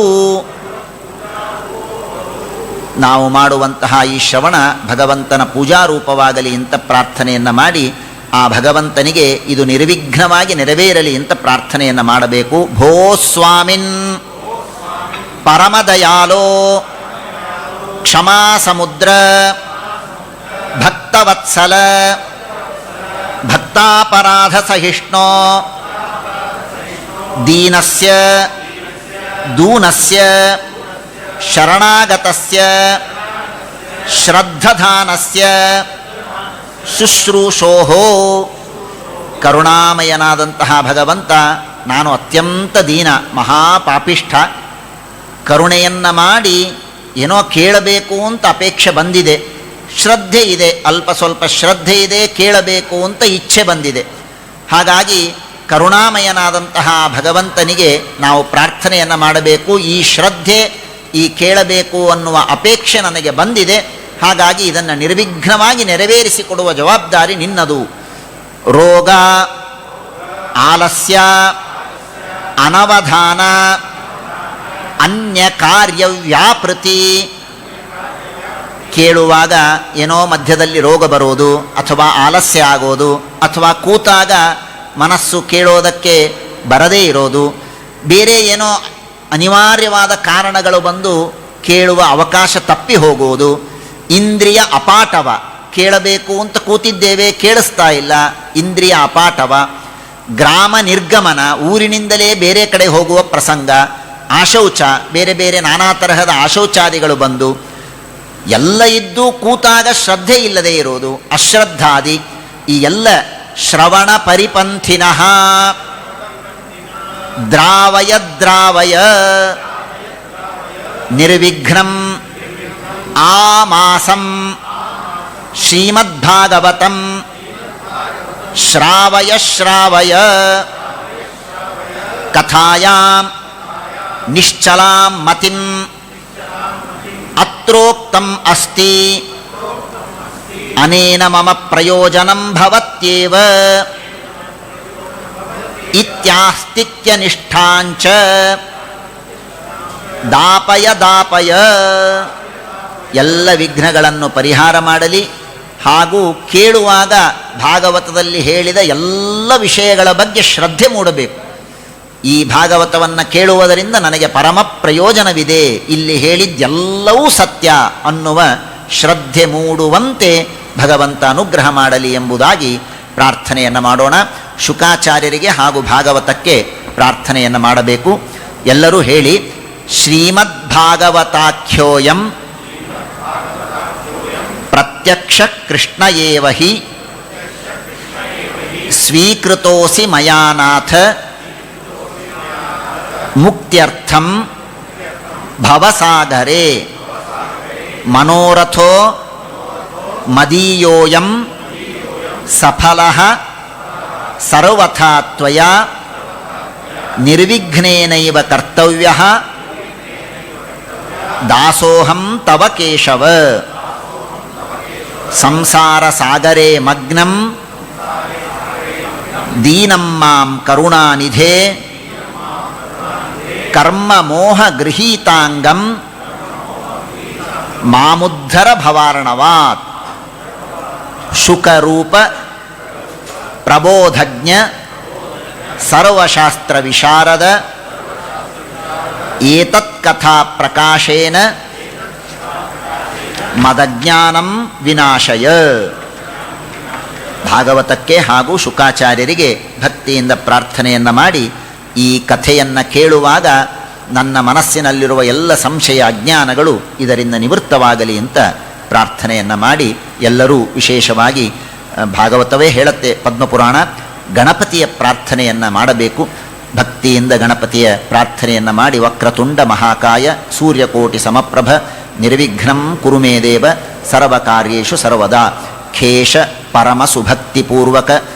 ನಾವು ಮಾಡುವಂತಹ ಈ ಶ್ರವಣ ಭಗವಂತನ ಪೂಜಾರೂಪವಾಗಲಿ ಅಂತ ಪ್ರಾರ್ಥನೆಯನ್ನು ಮಾಡಿ ಆ ಭಗವಂತನಿಗೆ ಇದು ನಿರ್ವಿಘ್ನವಾಗಿ ನೆರವೇರಲಿ ಅಂತ ಪ್ರಾರ್ಥನೆಯನ್ನು ಮಾಡಬೇಕು. ಭೋ ಸ್ವಾಮಿನ್ ಪರಮದಯಾಲೋ ಕ್ಷಮಾ ಸಮುದ್ರ ಭಕ್ತವತ್ಸಲ ಭಕ್ತಾಪರಾಧ ಸಹಿಷ್ಣೋ ದೀನಸ್ಯ ದೂನಸ್ಯ ಶರಣಾಗತಸ್ಯ ಶ್ರದ್ಧಧಾನಸ್ಯ ಶುಶ್ರೂಷೋಹೋ. ಕರುಣಾಮಯನಾದಂತಹ ಭಗವಂತ, ನಾನು ಅತ್ಯಂತ ದೀನ ಮಹಾಪಾಪಿಷ್ಠ, ಕರುಣೆಯನ್ನು ಮಾಡಿ ಏನೋ ಕೇಳಬೇಕು ಅಂತ ಅಪೇಕ್ಷೆ ಬಂದಿದೆ, ಶ್ರದ್ಧೆ ಇದೆ, ಅಲ್ಪ ಸ್ವಲ್ಪ ಶ್ರದ್ಧೆ ಇದೆ, ಕೇಳಬೇಕು ಅಂತ ಇಚ್ಛೆ ಬಂದಿದೆ. ಹಾಗಾಗಿ ಕರುಣಾಮಯನಾದಂತಹ ಭಗವಂತನಿಗೆ ನಾವು ಪ್ರಾರ್ಥನೆಯನ್ನು ಮಾಡಬೇಕು. ಈ ಶ್ರದ್ಧೆ, ಈ ಕೇಳಬೇಕು ಅನ್ನುವ ಅಪೇಕ್ಷೆ ನನಗೆ ಬಂದಿದೆ, ಹಾಗಾಗಿ ಇದನ್ನು ನಿರ್ವಿಘ್ನವಾಗಿ ನೆರವೇರಿಸಿಕೊಡುವ ಜವಾಬ್ದಾರಿ ನಿನ್ನದು. ರೋಗ ಆಲಸ್ಯ ಅನವಧಾನ ಅನ್ಯ ಕಾರ್ಯ ವ್ಯಾಪೃತಿ. ಕೇಳುವಾಗ ಏನೋ ಮಧ್ಯದಲ್ಲಿ ರೋಗ ಬರೋದು, ಅಥವಾ ಆಲಸ್ಯ ಆಗೋದು, ಅಥವಾ ಕೂತಾಗ ಮನಸ್ಸು ಕೇಳೋದಕ್ಕೆ ಬರದೇ ಇರೋದು, ಬೇರೆ ಏನೋ ಅನಿವಾರ್ಯವಾದ ಕಾರಣಗಳು ಬಂದು ಕೇಳುವ ಅವಕಾಶ ತಪ್ಪಿ ಹೋಗುವುದು. ಇಂದ್ರಿಯ ಅಪಾಟವ, ಕೇಳಬೇಕು ಅಂತ ಕೂತಿದ್ದೇವೆ, ಕೇಳಿಸ್ತಾ ಇಲ್ಲ, ಇಂದ್ರಿಯ ಅಪಾಟವ. ಗ್ರಾಮ ನಿರ್ಗಮನ, ಊರಿನಿಂದಲೇ ಬೇರೆ ಕಡೆ ಹೋಗುವ ಪ್ರಸಂಗ. ಆಶೌಚ, ಬೇರೆ ಬೇರೆ ನಾನಾ ತರಹದ ಆಶೌಚಾದಿಗಳು ಬಂದು ಎಲ್ಲ ಇದ್ದು ಕೂತಾಗ ಶ್ರದ್ಧೆ ಇಲ್ಲದೆ ಇರೋದು, ಅಶ್ರದ್ಧಾದಿ. ಈ ಎಲ್ಲ ಶ್ರವಣ ಪರಿಪಂಥಿನಃ ದ್ರಾವಯ ದ್ರಾವಯ ನಿರ್ವಿಘ್ನಂ ಆಮಾಸಂ ಶ್ರೀಮದ್ಭಾಗವತಂ ಶ್ರಾವಯ ಶ್ರಾವಯ ಕಥಾಯಾಂ ನಿಶ್ಚಲಾಂ ಮತಿಂ ಅತ್ರೋಕ್ತಂ ಅಸ್ತಿ ಅನೇನ ಮಮ ಪ್ರಯೋಜನಂ ಭವತ್ಯೇವ. ಇತ್ಯಾಸ್ತಿಕ್ಯನಿಷ್ಠಾಂಚ ದಾಪಯ ದಾಪಯ, ಎಲ್ಲ ವಿಘ್ನಗಳನ್ನು ಪರಿಹಾರ ಮಾಡಲಿ. ಹಾಗೂ ಕೇಳುವಾಗ ಭಾಗವತದಲ್ಲಿ ಹೇಳಿದ ಎಲ್ಲ ವಿಷಯಗಳ ಬಗ್ಗೆ ಶ್ರದ್ಧೆ ಮೂಡಬೇಕು. ಈ ಭಾಗವತವನ್ನು ಕೇಳುವುದರಿಂದ ನನಗೆ ಪರಮ ಪ್ರಯೋಜನವಿದೆ, ಇಲ್ಲಿ ಹೇಳಿದ್ದೆಲ್ಲವೂ ಸತ್ಯ ಅನ್ನುವ ಶ್ರದ್ಧೆ ಮೂಡುವಂತೆ ಭಗವಂತ ಅನುಗ್ರಹ ಮಾಡಲಿ ಎಂಬುದಾಗಿ ಪ್ರಾರ್ಥನೆಯನ್ನು ಮಾಡೋಣ. ಶುಕಾಚಾರ್ಯರಿಗೆ ಹಾಗೂ ಭಾಗವತಕ್ಕೆ ಪ್ರಾರ್ಥನೆಯನ್ನು ಮಾಡಬೇಕು. ಎಲ್ಲರೂ ಹೇಳಿ: ಶ್ರೀಮದ್ಭಾಗವತಾಖ್ಯೋಯಂ ಪ್ರತ್ಯಕ್ಷ ಕೃಷ್ಣ ಏವ ಹಿ ಸ್ವೀಕೃತೋಸಿ ಮಯಾನಾಥ ಮುಕ್ತ್ಯರ್ಥಂ ಭವಸಾಗರೇ ಮನೋರಥೋ ಮದೀಯೋಯಂ ಸಫಲಃ ಸರ್ವಥಾ ತ್ವಯಾ ನಿರ್ವಿಘ್ನೇನೈವ ಕರ್ತವ್ಯಃ ದಾಸೋಹಂ ತವ ಕೇಶವ ಸಂಸಾರ ಸಾಗರೇ ಮಗ್ನಂ ದೀನಂ ಮಾಂ ಕರುಣಾನಿಧೇ ಕರ್ಮ ಮೋಹ ಗೃಹೀತಾಂಗಂ ಮಾಮುದ್ಧರ ಭವಾರ್ಣವಾತ್ ಶುಕರೂಪ ಪ್ರಬೋಧಜ್ಞ ಸರ್ವಶಾಸ್ತ್ರ ವಿಶಾರದ ಏತತ್ಕಥಾ ಪ್ರಕಾಶೇನ ಮದಜ್ಞಾನಂ ವಿನಾಶಯ. ಭಾಗವತಕ್ಕೆ ಹಾಗೂ ಶುಕಾಚಾರ್ಯರಿಗೆ ಭಕ್ತಿಯಿಂದ ಪ್ರಾರ್ಥನೆಯನ್ನು ಮಾಡಿ, ಈ ಕಥೆಯನ್ನು ಕೇಳುವಾಗ ನನ್ನ ಮನಸ್ಸಿನಲ್ಲಿರುವ ಎಲ್ಲ ಸಂಶಯ ಅಜ್ಞಾನಗಳು ಇದರಿಂದ ನಿವೃತ್ತವಾಗಲಿ ಅಂತ ಪ್ರಾರ್ಥನೆಯನ್ನು ಮಾಡಿ, ಎಲ್ಲರೂ ವಿಶೇಷವಾಗಿ ಭಾಗವತವೇ ಹೇಳುತ್ತೆ, ಪದ್ಮಪುರಾಣ, ಗಣಪತಿಯ ಪ್ರಾರ್ಥನೆಯನ್ನು ಮಾಡಬೇಕು. ಭಕ್ತಿಯಿಂದ ಗಣಪತಿಯ ಪ್ರಾರ್ಥನೆಯನ್ನು ಮಾಡಿ, ವಕ್ರತುಂಡ ಮಹಾಕಾಯ ಸೂರ್ಯಕೋಟಿ ಸಮಪ್ರಭ ನಿರ್ವಿಘ್ನಂ ಕುರು ಮೇ ದೇವ ಸರ್ವಕಾರ್ಯೇಷು ಸರ್ವದಾ. ಖೇಶ ಪರಮ ಸುಭಕ್ತಿಪೂರ್ವಕ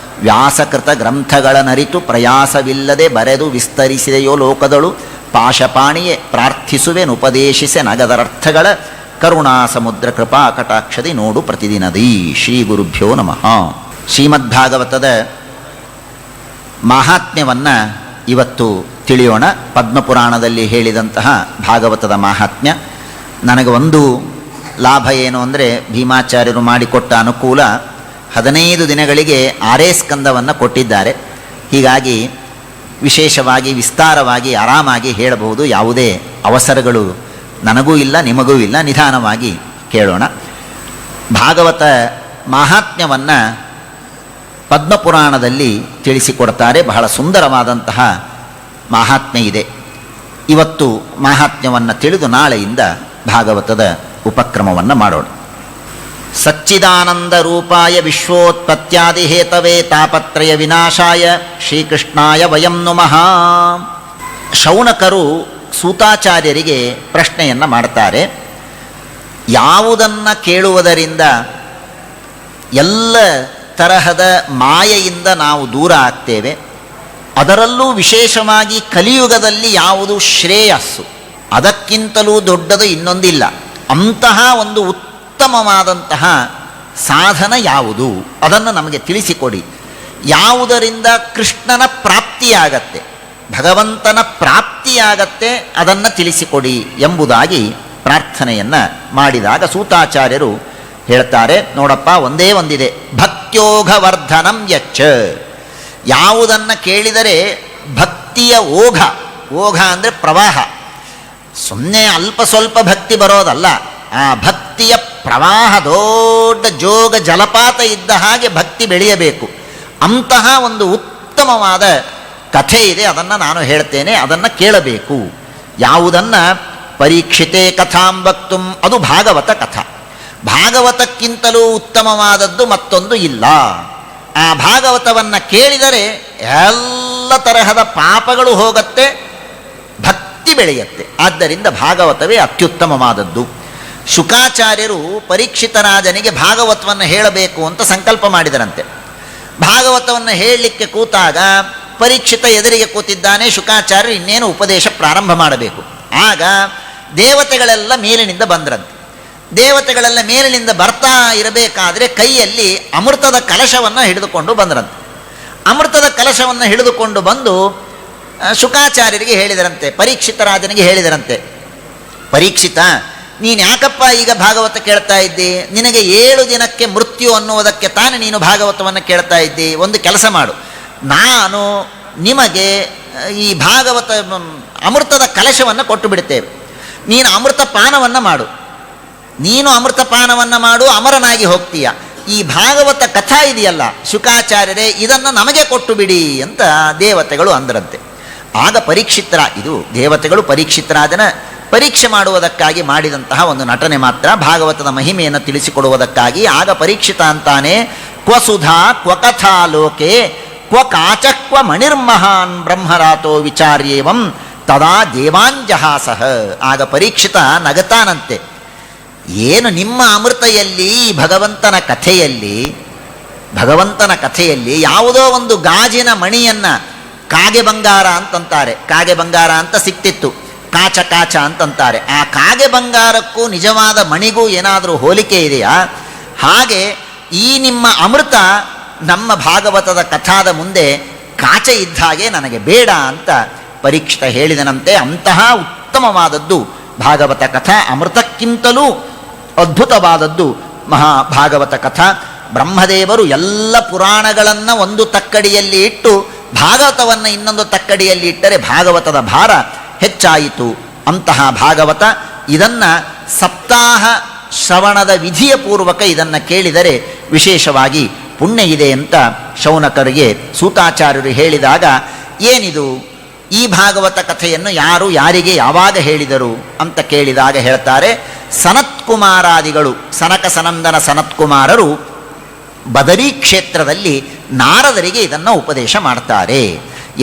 ವ್ಯಾಸಕೃತ ಗ್ರಂಥಗಳ ನರಿತು ಪ್ರಯಾಸವಿಲ್ಲದೆ ಬರೆದು ವಿಸ್ತರಿಸಿದೆಯೋ ಲೋಕದಳು ಪಾಶಪಾಣಿಯೇ ಪ್ರಾರ್ಥಿಸುವೆನುಪದೇಶಿಸೆ ನಗದರರ್ಥಗಳ ಕರುಣಾ ಸಮುದ್ರ ಕೃಪಾ ಕಟಾಕ್ಷದಿ ನೋಡು ಪ್ರತಿದಿನದೀ. ಶ್ರೀ ಗುರುಭ್ಯೋ ನಮಃ. ಶ್ರೀಮದ್ಭಾಗವತದ ಮಾಹಾತ್ಮ್ಯವನ್ನು ಇವತ್ತು ತಿಳಿಯೋಣ. ಪದ್ಮಪುರಾಣದಲ್ಲಿ ಹೇಳಿದಂತಹ ಭಾಗವತದ ಮಾಹಾತ್ಮ್ಯ. ನನಗೆ ಒಂದು ಲಾಭ ಏನು ಅಂದರೆ, ಭೀಮಾಚಾರ್ಯರು ಮಾಡಿಕೊಟ್ಟ ಅನುಕೂಲ, 15 ದಿನಗಳಿಗೆ 6 ಸ್ಕಂದವನ್ನು ಕೊಟ್ಟಿದ್ದಾರೆ. ಹೀಗಾಗಿ ವಿಶೇಷವಾಗಿ ವಿಸ್ತಾರವಾಗಿ ಆರಾಮಾಗಿ ಹೇಳಬಹುದು. ಯಾವುದೇ ಅವಸರಗಳು ನನಗೂ ಇಲ್ಲ, ನಿಮಗೂ ಇಲ್ಲ. ನಿಧಾನವಾಗಿ ಕೇಳೋಣ. ಭಾಗವತ ಮಾಹಾತ್ಮ್ಯವನ್ನು ಪದ್ಮಪುರಾಣದಲ್ಲಿ ತಿಳಿಸಿಕೊಡ್ತಾರೆ. ಬಹಳ ಸುಂದರವಾದಂತಹ ಮಾಹಾತ್ಮ್ಯ ಇದೆ. ಇವತ್ತು ಮಾಹಾತ್ಮ್ಯವನ್ನು ತಿಳಿದು ನಾಳೆಯಿಂದ ಭಾಗವತದ ಉಪಕ್ರಮವನ್ನು ಮಾಡೋಣ. ಸಚ್ಚಿದಾನಂದ ರೂಪಾಯ ವಿಶ್ವೋತ್ಪತ್ಯಾದಿ ಹೇತವೇ ತಾಪತ್ರಯ ವಿನಾಶಾಯ ಶ್ರೀಕೃಷ್ಣಾಯ ವಯಂ ನಮಃ. ಶೌನಕರು ಸೂತಾಚಾರ್ಯರಿಗೆ ಪ್ರಶ್ನೆಯನ್ನು ಮಾಡ್ತಾರೆ. ಯಾವುದನ್ನು ಕೇಳುವುದರಿಂದ ಎಲ್ಲ ತರಹದ ಮಾಯೆಯಿಂದ ನಾವು ದೂರ ಆಗ್ತೇವೆ, ಅದರಲ್ಲೂ ವಿಶೇಷವಾಗಿ ಕಲಿಯುಗದಲ್ಲಿ ಯಾವುದು ಶ್ರೇಯಸ್ಸು, ಅದಕ್ಕಿಂತಲೂ ದೊಡ್ಡದು ಇನ್ನೊಂದಿಲ್ಲ, ಅಂತಹ ಒಂದು ಉತ್ತಮವಾದಂತಹ ಸಾಧನ ಯಾವುದು, ಅದನ್ನು ನಮಗೆ ತಿಳಿಸಿಕೊಡಿ. ಯಾವುದರಿಂದ ಕೃಷ್ಣನ ಪ್ರಾಪ್ತಿಯಾಗತ್ತೆ, ಭಗವಂತನ ಪ್ರಾಪ್ತಿಯಾಗತ್ತೆ, ಅದನ್ನು ತಿಳಿಸಿಕೊಡಿ ಎಂಬುದಾಗಿ ಪ್ರಾರ್ಥನೆಯನ್ನು ಮಾಡಿದಾಗ ಸೂತಾಚಾರ್ಯರು ಹೇಳ್ತಾರೆ, ನೋಡಪ್ಪ, ಒಂದೇ ಒಂದಿದೆ, ಭಕ್ತ್ಯೋಘವರ್ಧನಂ ಯಚ್ಚ. ಯಾವುದನ್ನು ಕೇಳಿದರೆ ಭಕ್ತಿಯ ಓಘ, ಓಘ ಅಂದರೆ ಪ್ರವಾಹ, ಸುಮ್ಮನೆ ಅಲ್ಪ ಸ್ವಲ್ಪ ಭಕ್ತಿ ಬರೋದಲ್ಲ, ಆ ಭಕ್ತಿಯ ಪ್ರವಾಹ ದೊಡ್ಡ ಜೋಗ ಜಲಪಾತ ಇದ್ದ ಹಾಗೆ ಭಕ್ತಿ ಬೆಳೆಯಬೇಕು. ಅಂತಹ ಒಂದು ಉತ್ತಮವಾದ ಕಥೆ ಇದೆ, ಅದನ್ನು ನಾನು ಹೇಳ್ತೇನೆ, ಅದನ್ನು ಕೇಳಬೇಕು. ಯಾವುದನ್ನು ಪರೀಕ್ಷಿತೇ ಕಥಾಂ ವಕ್ತುಂ, ಅದು ಭಾಗವತ ಕಥಾ. ಭಾಗವತಕ್ಕಿಂತಲೂ ಉತ್ತಮವಾದದ್ದು ಮತ್ತೊಂದು ಇಲ್ಲ. ಆ ಭಾಗವತವನ್ನು ಕೇಳಿದರೆ ಎಲ್ಲ ತರಹದ ಪಾಪಗಳು ಹೋಗುತ್ತೆ, ಭಕ್ತಿ ಬೆಳೆಯುತ್ತೆ. ಆದ್ದರಿಂದ ಭಾಗವತವೇ ಅತ್ಯುತ್ತಮವಾದದ್ದು. ಶುಕಾಚಾರ್ಯರು ಪರೀಕ್ಷಿತ ರಾಜನಿಗೆ ಭಾಗವತವನ್ನು ಹೇಳಬೇಕು ಅಂತ ಸಂಕಲ್ಪ ಮಾಡಿದರಂತೆ. ಭಾಗವತವನ್ನು ಹೇಳಲಿಕ್ಕೆ ಕೂತಾಗ ಪರೀಕ್ಷಿತ ಎದುರಿಗೆ ಕೂತಿದ್ದಾನೆ. ಶುಕಾಚಾರ್ಯರು ಇನ್ನೇನು ಉಪದೇಶ ಪ್ರಾರಂಭ ಮಾಡಬೇಕು. ಆಗ ದೇವತೆಗಳೆಲ್ಲ ಮೇಲಿನಿಂದ ಬಂದ್ರಂತೆ. ದೇವತೆಗಳೆಲ್ಲ ಮೇಲಿನಿಂದ ಬರ್ತಾ ಇರಬೇಕಾದ್ರೆ ಕೈಯಲ್ಲಿ ಅಮೃತದ ಕಲಶವನ್ನು ಹಿಡಿದುಕೊಂಡು ಬಂದ್ರಂತೆ. ಅಮೃತದ ಕಲಶವನ್ನು ಹಿಡಿದುಕೊಂಡು ಬಂದು ಶುಕಾಚಾರ್ಯರಿಗೆ ಹೇಳಿದರಂತೆ, ಪರೀಕ್ಷಿತ ರಾಜನಿಗೆ ಹೇಳಿದರಂತೆ, ಪರೀಕ್ಷಿತ, ನೀನು ಯಾಕಪ್ಪ ಈಗ ಭಾಗವತ ಕೇಳ್ತಾ ಇದ್ದಿ? ನಿನಗೆ 7 ದಿನಕ್ಕೆ ಮೃತ್ಯು ಅನ್ನುವುದಕ್ಕೆ ತಾನೇ ನೀನು ಭಾಗವತವನ್ನು ಕೇಳ್ತಾ ಇದ್ದಿ. ಒಂದು ಕೆಲಸ ಮಾಡು, ನಾನು ನಿಮಗೆ ಈ ಭಾಗವತ ಅಮೃತದ ಕಲಶವನ್ನು ಕೊಟ್ಟು ಬಿಡ್ತೇವೆ, ನೀನು ಅಮೃತ ಪಾನವನ್ನು ಮಾಡು, ನೀನು ಅಮೃತ ಪಾನವನ್ನು ಮಾಡು, ಅಮರನಾಗಿ ಹೋಗ್ತೀಯ. ಈ ಭಾಗವತ ಕಥಾ ಇದೆಯಲ್ಲ ಶುಕಾಚಾರ್ಯರೇ, ಇದನ್ನು ನಮಗೆ ಕೊಟ್ಟು ಬಿಡಿ ಅಂತ ದೇವತೆಗಳು ಅಂದ್ರಂತೆ. ಆಗ ಇದು ದೇವತೆಗಳು ಪರೀಕ್ಷಿತರಾಜನ ಪರೀಕ್ಷೆ ಮಾಡುವುದಕ್ಕಾಗಿ ಮಾಡಿದಂತಹ ಒಂದು ನಟನೆ ಮಾತ್ರ, ಭಾಗವತದ ಮಹಿಮೆಯನ್ನು ತಿಳಿಸಿಕೊಡುವುದಕ್ಕಾಗಿ. ಆಗ ಪರೀಕ್ಷಿತ ಅಂತಾನೆ, ಕ್ವ ಸುಧಾ ಕ್ವ ಕಥಾ ಲೋಕೆ ಕ್ವ ಕಾಚ ಕ್ವ ಮಣಿರ್ಮಹಾನ್ ಬ್ರಹ್ಮರಾತೋ ವಿಚಾರ್ಯೇವಂ ತದಾ ದೇವಾಂಜಹಾಸಃ. ಆಗ ಪರೀಕ್ಷಿತ ನಗತಾನಂತೆ, ಏನು ನಿಮ್ಮ ಅಮೃತೆಯಲ್ಲಿ ಭಗವಂತನ ಕಥೆಯಲ್ಲಿ ಯಾವುದೋ ಒಂದು ಗಾಜಿನ ಮಣಿಯನ್ನು, ಕಾಗೆ ಬಂಗಾರ ಅಂತಂತಾರೆ, ಕಾಗೆ ಬಂಗಾರ ಅಂತ ಸಿಕ್ತಿತ್ತು, ಕಾಚ ಅಂತಂತಾರೆ. ಆ ಕಾಗೆ ಬಂಗಾರಕ್ಕೂ ನಿಜವಾದ ಮಣಿಗೂ ಏನಾದರೂ ಹೋಲಿಕೆ ಇದೆಯಾ? ಹಾಗೆ ಈ ನಿಮ್ಮ ಅಮೃತ ನಮ್ಮ ಭಾಗವತದ ಕಥಾದ ಮುಂದೆ ಕಾಚ ಇದ್ದ ಹಾಗೆ, ನನಗೆ ಬೇಡ ಅಂತ ಪರೀಕ್ಷಿತ ಹೇಳಿದನಂತೆ. ಅಂತಹ ಉತ್ತಮವಾದದ್ದು ಭಾಗವತ ಕಥಾ, ಅಮೃತಕ್ಕಿಂತಲೂ ಅದ್ಭುತವಾದದ್ದು ಮಹಾಭಾಗವತ ಕಥಾ. ಬ್ರಹ್ಮದೇವರು ಎಲ್ಲ ಪುರಾಣಗಳನ್ನು ಒಂದು ತಕ್ಕಡಿಯಲ್ಲಿ ಇಟ್ಟು ಭಾಗವತವನ್ನು ಇನ್ನೊಂದು ತಕ್ಕಡಿಯಲ್ಲಿ ಇಟ್ಟರೆ ಭಾಗವತದ ಭಾರ ಹೆಚ್ಚಾಯಿತು. ಅಂತಹ ಭಾಗವತ, ಇದನ್ನು ಸಪ್ತಾಹ ಶ್ರವಣದ ವಿಧಿಯ ಪೂರ್ವಕ ಇದನ್ನು ಕೇಳಿದರೆ ವಿಶೇಷವಾಗಿ ಪುಣ್ಯ ಇದೆ ಅಂತ ಶೌನಕರಿಗೆ ಸೂತಾಚಾರ್ಯರು ಹೇಳಿದಾಗ, ಏನಿದು ಈ ಭಾಗವತ ಕಥೆಯನ್ನು ಯಾರು ಯಾರಿಗೆ ಯಾವಾಗ ಹೇಳಿದರು ಅಂತ ಕೇಳಿದಾಗ ಹೇಳ್ತಾರೆ, ಸನತ್ಕುಮಾರಾದಿಗಳು, ಸನಕ ಸನಂದನ ಸನತ್ಕುಮಾರರು ಬದರಿ ಕ್ಷೇತ್ರದಲ್ಲಿ ನಾರದರಿಗೆ ಇದನ್ನು ಉಪದೇಶ ಮಾಡ್ತಾರೆ.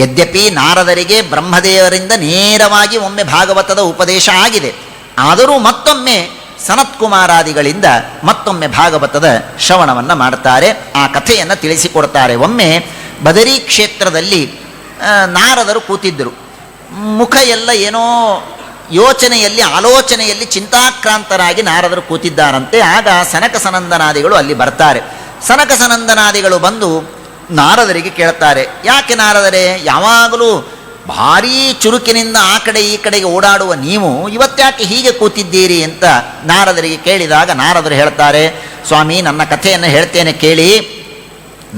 ಯದ್ಯಪಿ ನಾರದರಿಗೆ ಬ್ರಹ್ಮದೇವರಿಂದ ನೇರವಾಗಿ ಒಮ್ಮೆ ಭಾಗವತದ ಉಪದೇಶ ಆಗಿದೆ, ಆದರೂ ಮತ್ತೊಮ್ಮೆ ಸನತ್ಕುಮಾರಾದಿಗಳಿಂದ ಮತ್ತೊಮ್ಮೆ ಭಾಗವತದ ಶ್ರವಣವನ್ನು ಮಾಡ್ತಾರೆ, ಆ ಕಥೆಯನ್ನು ತಿಳಿಸಿಕೊಡ್ತಾರೆ. ಒಮ್ಮೆ ಬದರಿ ಕ್ಷೇತ್ರದಲ್ಲಿ ನಾರದರು ಕೂತಿದ್ದರು, ಮುಖ ಎಲ್ಲ ಏನೋ ಯೋಚನೆಯಲ್ಲಿ ಆಲೋಚನೆಯಲ್ಲಿ ಚಿಂತಾಕ್ರಾಂತರಾಗಿ ನಾರದರು ಕೂತಿದ್ದಾರಂತೆ. ಆಗ ಸನಕ ಸನಂದನಾದಿಗಳು ಅಲ್ಲಿ ಬರ್ತಾರೆ. ಸನಕ ಸನಂದನಾದಿಗಳು ಬಂದು ನಾರದರಿಗೆ ಕೇಳ್ತಾರೆ, ಯಾಕೆ ನಾರದರೇ, ಯಾವಾಗಲೂ ಭಾರೀ ಚುರುಕಿನಿಂದ ಆ ಕಡೆ ಈ ಕಡೆಗೆ ಓಡಾಡುವ ನೀವು ಇವತ್ತ್ಯಾಕೆ ಹೀಗೆ ಕೂತಿದ್ದೀರಿ ಅಂತ ನಾರದರಿಗೆ ಕೇಳಿದಾಗ ನಾರದರು ಹೇಳ್ತಾರೆ, ಸ್ವಾಮಿ, ನನ್ನ ಕಥೆಯನ್ನು ಹೇಳ್ತೇನೆ ಕೇಳಿ.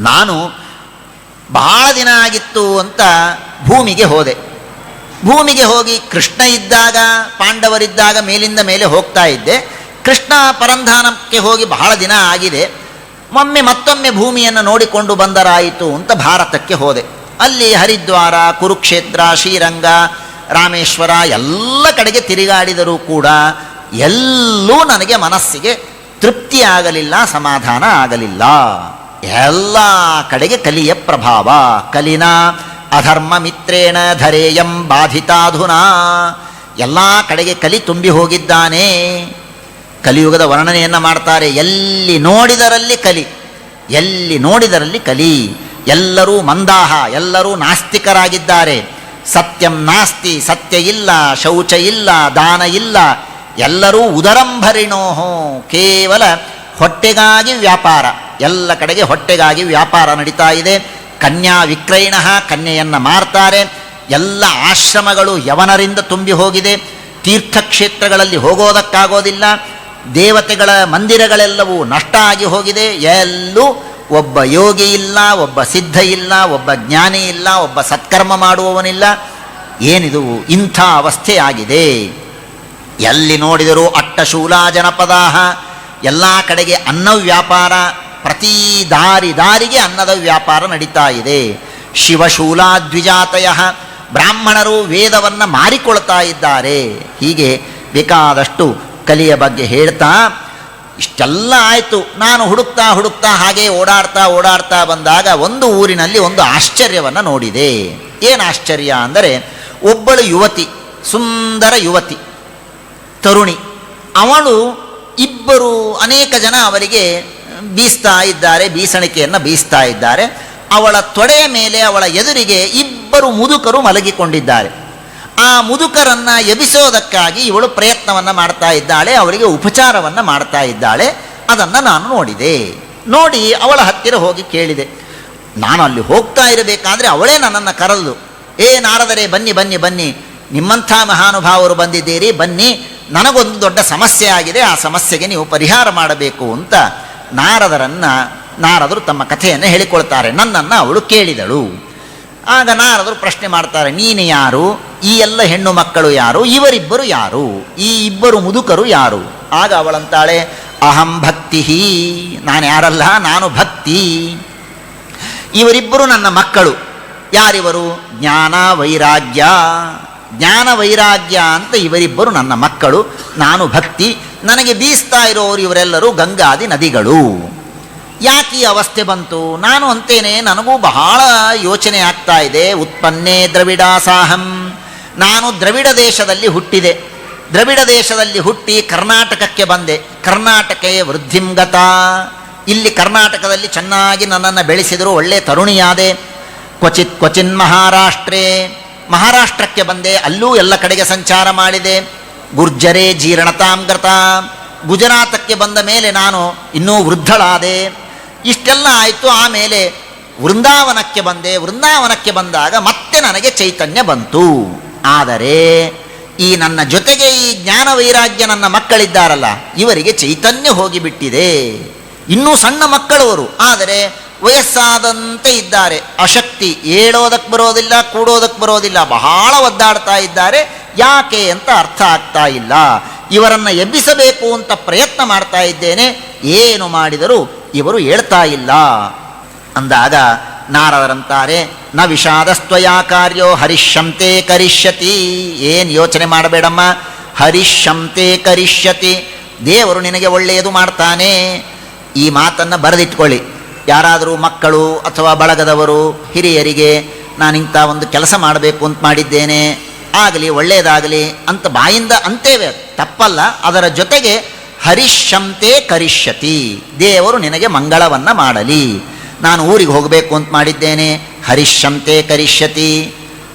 ನಾನು ಬಹಳ ದಿನ ಆಗಿತ್ತು ಅಂತ ಭೂಮಿಗೆ ಹೋಗಿ ಕೃಷ್ಣ ಇದ್ದಾಗ, ಪಾಂಡವರಿದ್ದಾಗ ಮೇಲಿಂದ ಮೇಲೆ ಹೋಗ್ತಾ ಇದ್ದೆ. ಕೃಷ್ಣ ಪರಂಧಾನಕ್ಕೆ ಹೋಗಿ ಬಹಳ ದಿನ ಆಗಿದೆ, ಮತ್ತೊಮ್ಮೆ ಭೂಮಿಯನ್ನು ನೋಡಿಕೊಂಡು ಬಂದರಾಯಿತು ಅಂತ ಭಾರತಕ್ಕೆ ಹೋದೆ. ಅಲ್ಲಿ ಹರಿದ್ವಾರ, ಕುರುಕ್ಷೇತ್ರ, ಶ್ರೀರಂಗ, ರಾಮೇಶ್ವರ ಎಲ್ಲ ಕಡೆಗೆ ತಿರುಗಾಡಿದರೂ ಕೂಡ ಎಲ್ಲೂ ನನಗೆ ಮನಸ್ಸಿಗೆ ತೃಪ್ತಿ ಆಗಲಿಲ್ಲ, ಸಮಾಧಾನ ಆಗಲಿಲ್ಲ. ಎಲ್ಲ ಕಡೆಗೆ ಕಲಿಯ ಪ್ರಭಾವ, ಕಲಿನ ಅಧರ್ಮ ಮಿತ್ರೇಣ ಧರೇಯಂ ಬಾಧಿತಾಧುನಾ, ಎಲ್ಲ ಕಡೆಗೆ ಕಲಿ ತುಂಬಿ ಹೋಗಿದ್ದಾನೆ. ಕಲಿಯುಗದ ವರ್ಣನೆಯನ್ನು ಮಾಡ್ತಾರೆ, ಎಲ್ಲಿ ನೋಡಿದರಲ್ಲಿ ಕಲಿ, ಎಲ್ಲರೂ ಮಂದಾಹ, ಎಲ್ಲರೂ ನಾಸ್ತಿಕರಾಗಿದ್ದಾರೆ. ಸತ್ಯಂ ನಾಸ್ತಿ, ಸತ್ಯ ಇಲ್ಲ, ಶೌಚ ಇಲ್ಲ, ದಾನ ಇಲ್ಲ, ಎಲ್ಲರೂ ಉದರಂಭರಿಣೋಹೋ, ಕೇವಲ ಹೊಟ್ಟೆಗಾಗಿ ವ್ಯಾಪಾರ, ಎಲ್ಲ ಕಡೆಗೆ ಹೊಟ್ಟೆಗಾಗಿ ವ್ಯಾಪಾರ ನಡೀತಾ ಇದೆ. ಕನ್ಯಾ ವಿಕ್ರಯಣ, ಕನ್ಯೆಯನ್ನು ಮಾರ್ತಾರೆ. ಎಲ್ಲ ಆಶ್ರಮಗಳು ಯವನರಿಂದ ತುಂಬಿ ಹೋಗಿದೆ, ತೀರ್ಥಕ್ಷೇತ್ರಗಳಲ್ಲಿ ಹೋಗೋದಕ್ಕಾಗೋದಿಲ್ಲ, ದೇವತೆಗಳ ಮಂದಿರಗಳೆಲ್ಲವೂ ನಷ್ಟ ಆಗಿ ಹೋಗಿದೆ. ಎಲ್ಲೂ ಒಬ್ಬ ಯೋಗಿ ಇಲ್ಲ, ಒಬ್ಬ ಸಿದ್ಧ ಇಲ್ಲ, ಒಬ್ಬ ಜ್ಞಾನಿ ಇಲ್ಲ, ಒಬ್ಬ ಸತ್ಕರ್ಮ ಮಾಡುವವನಿಲ್ಲ. ಏನಿದು, ಇಂಥ ಅವಸ್ಥೆ ಆಗಿದೆ. ಎಲ್ಲಿ ನೋಡಿದರೂ ಅಟ್ಟಶೂಲ ಜನಪದಾಹ, ಎಲ್ಲ ಕಡೆಗೆ ಅನ್ನ ವ್ಯಾಪಾರ, ಪ್ರತಿ ದಾರಿಗೆ ಅನ್ನದ ವ್ಯಾಪಾರ ನಡೀತಾ ಇದೆ. ಶಿವಶೂಲ ದ್ವಿಜಾತಯ, ಬ್ರಾಹ್ಮಣರು ವೇದವನ್ನು ಮಾರಿಕೊಳ್ತಾ ಇದ್ದಾರೆ. ಹೀಗೆ ಬೇಕಾದಷ್ಟು ಕಲಿಯ ಬಗ್ಗೆ ಹೇಳ್ತಾ, ಇಷ್ಟೆಲ್ಲ ಆಯಿತು. ನಾನು ಹುಡುಕ್ತಾ ಹಾಗೆ ಓಡಾಡ್ತಾ ಬಂದಾಗ ಒಂದು ಊರಿನಲ್ಲಿ ಒಂದು ಆಶ್ಚರ್ಯವನ್ನು ನೋಡಿದೆ. ಏನು ಆಶ್ಚರ್ಯ ಅಂದರೆ, ಒಬ್ಬಳು ಯುವತಿ, ಸುಂದರ ಯುವತಿ, ತರುಣಿ. ಅವಳು ಅನೇಕ ಜನ ಅವರಿಗೆ ಬೀಸಣಿಕೆಯನ್ನು ಬೀಸ್ತಾ ಇದ್ದಾರೆ. ಅವಳ ತೊಡೆಯ ಮೇಲೆ, ಅವಳ ಎದುರಿಗೆ 2 ಮುದುಕರು ಮಲಗಿಕೊಂಡಿದ್ದಾರೆ. ಆ ಮುದುಕರನ್ನು ಎಬ್ಬಿಸೋದಕ್ಕಾಗಿ ಇವಳು ಪ್ರಯತ್ನವನ್ನು ಮಾಡ್ತಾ ಇದ್ದಾಳೆ, ಅವರಿಗೆ ಉಪಚಾರವನ್ನು ಮಾಡ್ತಾ ಇದ್ದಾಳೆ. ಅದನ್ನು ನಾನು ನೋಡಿ ಅವಳ ಹತ್ತಿರ ಹೋಗಿ ಕೇಳಿದೆ, ನಾನು ಅಲ್ಲಿ ಹೋಗ್ತಾ ಇರಬೇಕಾದ್ರೆ ಅವಳೇ ನನ್ನನ್ನು ಕರೆದು, ನಾರದರೆ ಬನ್ನಿ ಬನ್ನಿ ಬನ್ನಿ, ನಿಮ್ಮಂಥ ಮಹಾನುಭಾವರು ಬಂದಿದ್ದೀರಿ, ಬನ್ನಿ, ನನಗೊಂದು ದೊಡ್ಡ ಸಮಸ್ಯೆ ಆಗಿದೆ, ಆ ಸಮಸ್ಯೆಗೆ ನೀವು ಪರಿಹಾರ ಮಾಡಬೇಕು ಅಂತ ನಾರದರು ತಮ್ಮ ಕಥೆಯನ್ನು ಹೇಳಿಕೊಳ್ತಾರೆ. ನನ್ನನ್ನು ಅವಳು ಕೇಳಿದಳು. ಆಗ ನಾರದರು ಪ್ರಶ್ನೆ ಮಾಡ್ತಾರೆ, ನೀನು ಯಾರು? ಈ ಎಲ್ಲ ಹೆಣ್ಣು ಮಕ್ಕಳು ಯಾರು? ಇವರಿಬ್ಬರು ಯಾರು? ಈ ಇಬ್ಬರು ಮುದುಕರು ಯಾರು? ಆಗ ಅವಳಂತಾಳೆ, ಅಹಂ ಭಕ್ತಿ, ನಾನು ಯಾರಲ್ಲ, ನಾನು ಭಕ್ತಿ. ಇವರಿಬ್ಬರು ನನ್ನ ಮಕ್ಕಳು. ಯಾರಿವರು? ಜ್ಞಾನ ವೈರಾಗ್ಯ. ಜ್ಞಾನ ವೈರಾಗ್ಯ ಅಂತ ಇವರಿಬ್ಬರು ನನ್ನ ಮಕ್ಕಳು, ನಾನು ಭಕ್ತಿ. ನನಗೆ ಬೀಸ್ತಾ ಇರೋರು ಇವರೆಲ್ಲರೂ ಗಂಗಾದಿ ನದಿಗಳು. ಯಾಕೆ ಈ ಅವಸ್ಥೆ ಬಂತು? ನಾನು ಅಂತೇನೆ, ನನಗೂ ಬಹಳ ಯೋಚನೆ ಆಗ್ತಾ ಇದೆ. ಉತ್ಪನ್ನೇ ದ್ರವಿಡಾಸಾಹಂ, ನಾನು ದ್ರವಿಡ ದೇಶದಲ್ಲಿ ಹುಟ್ಟಿದೆ. ದ್ರವಿಡ ದೇಶದಲ್ಲಿ ಹುಟ್ಟಿ ಕರ್ನಾಟಕಕ್ಕೆ ಬಂದೆ. ಕರ್ನಾಟಕೇ ವೃದ್ಧಿಂಗತ, ಇಲ್ಲಿ ಕರ್ನಾಟಕದಲ್ಲಿ ಚೆನ್ನಾಗಿ ನನ್ನನ್ನು ಬೆಳೆಸಿದರು, ಒಳ್ಳೆ ತರುಣಿಯಾದೆ. ಕ್ವಚಿನ್ ಮಹಾರಾಷ್ಟ್ರೇ, ಮಹಾರಾಷ್ಟ್ರಕ್ಕೆ ಬಂದೆ, ಅಲ್ಲೂ ಎಲ್ಲ ಕಡೆಗೆ ಸಂಚಾರ ಮಾಡಿದೆ. ಗುರ್ಜರೇ ಜೀರ್ಣತಾಂಗತ, ಗುಜರಾತಕ್ಕೆ ಬಂದ ಮೇಲೆ ನಾನು ಇನ್ನೂ ವೃದ್ಧಳಾದೆ. ಇಷ್ಟೆಲ್ಲ ಆಯಿತು. ಆಮೇಲೆ ವೃಂದಾವನಕ್ಕೆ ಬಂದೆ. ವೃಂದಾವನಕ್ಕೆ ಬಂದಾಗ ಮತ್ತೆ ನನಗೆ ಚೈತನ್ಯ ಬಂತು. ಆದರೆ ಈ ನನ್ನ ಜೊತೆಗೆ ಈ ಜ್ಞಾನ ವೈರಾಗ್ಯ ನನ್ನ ಮಕ್ಕಳಿದ್ದಾರಲ್ಲ, ಇವರಿಗೆ ಚೈತನ್ಯ ಹೋಗಿಬಿಟ್ಟಿದೆ. ಇನ್ನೂ ಸಣ್ಣ ಮಕ್ಕಳವರು, ಆದರೆ ವಯಸ್ಸಾದಂತೆ ಇದ್ದಾರೆ. ಅಶಕ್ತಿ, ಏಳೋದಕ್ಕೆ ಬರೋದಿಲ್ಲ, ಕೂಡೋದಕ್ಕೆ ಬರೋದಿಲ್ಲ, ಬಹಳ ಒದ್ದಾಡ್ತಾ ಇದ್ದಾರೆ. ಯಾಕೆ ಅಂತ ಅರ್ಥ ಆಗ್ತಾ ಇಲ್ಲ. ಇವರನ್ನು ಎಬ್ಬಿಸಬೇಕು ಅಂತ ಪ್ರಯತ್ನ ಮಾಡ್ತಾ ಇದ್ದೇನೆ, ಏನು ಮಾಡಿದರೂ ಇವರು ಹೇಳ್ತಾ ಇಲ್ಲ. ಅಂದಾಗ ನಾರದರಂತಾರೆ, ನ ವಿಷಾದಸ್ತ್ವಯಾ ಕಾರ್ಯೋ ಹರಿಷ್ಯಂತೆ ಕರಿಷ್ಯತಿ. ಏನು ಯೋಚನೆ ಮಾಡಬೇಡಮ್ಮ, ಹರಿಷ್ಯಂತೆ ಕರಿಷ್ಯತಿ, ದೇವರು ನಿನಗೆ ಒಳ್ಳೆಯದು ಮಾಡ್ತಾನೆ. ಈ ಮಾತನ್ನು ಬರೆದಿಟ್ಕೊಳ್ಳಿ. ಯಾರಾದರೂ ಮಕ್ಕಳು ಅಥವಾ ಬಳಗದವರು ಹಿರಿಯರಿಗೆ ನಾನಿಂಥ ಒಂದು ಕೆಲಸ ಮಾಡಬೇಕು ಅಂತ ಮಾಡಿದ್ದೇನೆ, ಆಗಲಿ ಒಳ್ಳೆಯದಾಗಲಿ ಅಂತ ಬಾಯಿಂದ ಅಂತೇವೆ, ತಪ್ಪಲ್ಲ. ಅದರ ಜೊತೆಗೆ ಹರಿಷ್ಯಂತೆ ಕರಿಷ್ಯತಿ, ದೇವರು ನಿನಗೆ ಮಂಗಳವನ್ನು ಮಾಡಲಿ. ನಾನು ಊರಿಗೆ ಹೋಗಬೇಕು ಅಂತ ಮಾಡಿದ್ದೇನೆ, ಹರಿಷ್ಯಂತೆ ಕರಿಷ್ಯತಿ.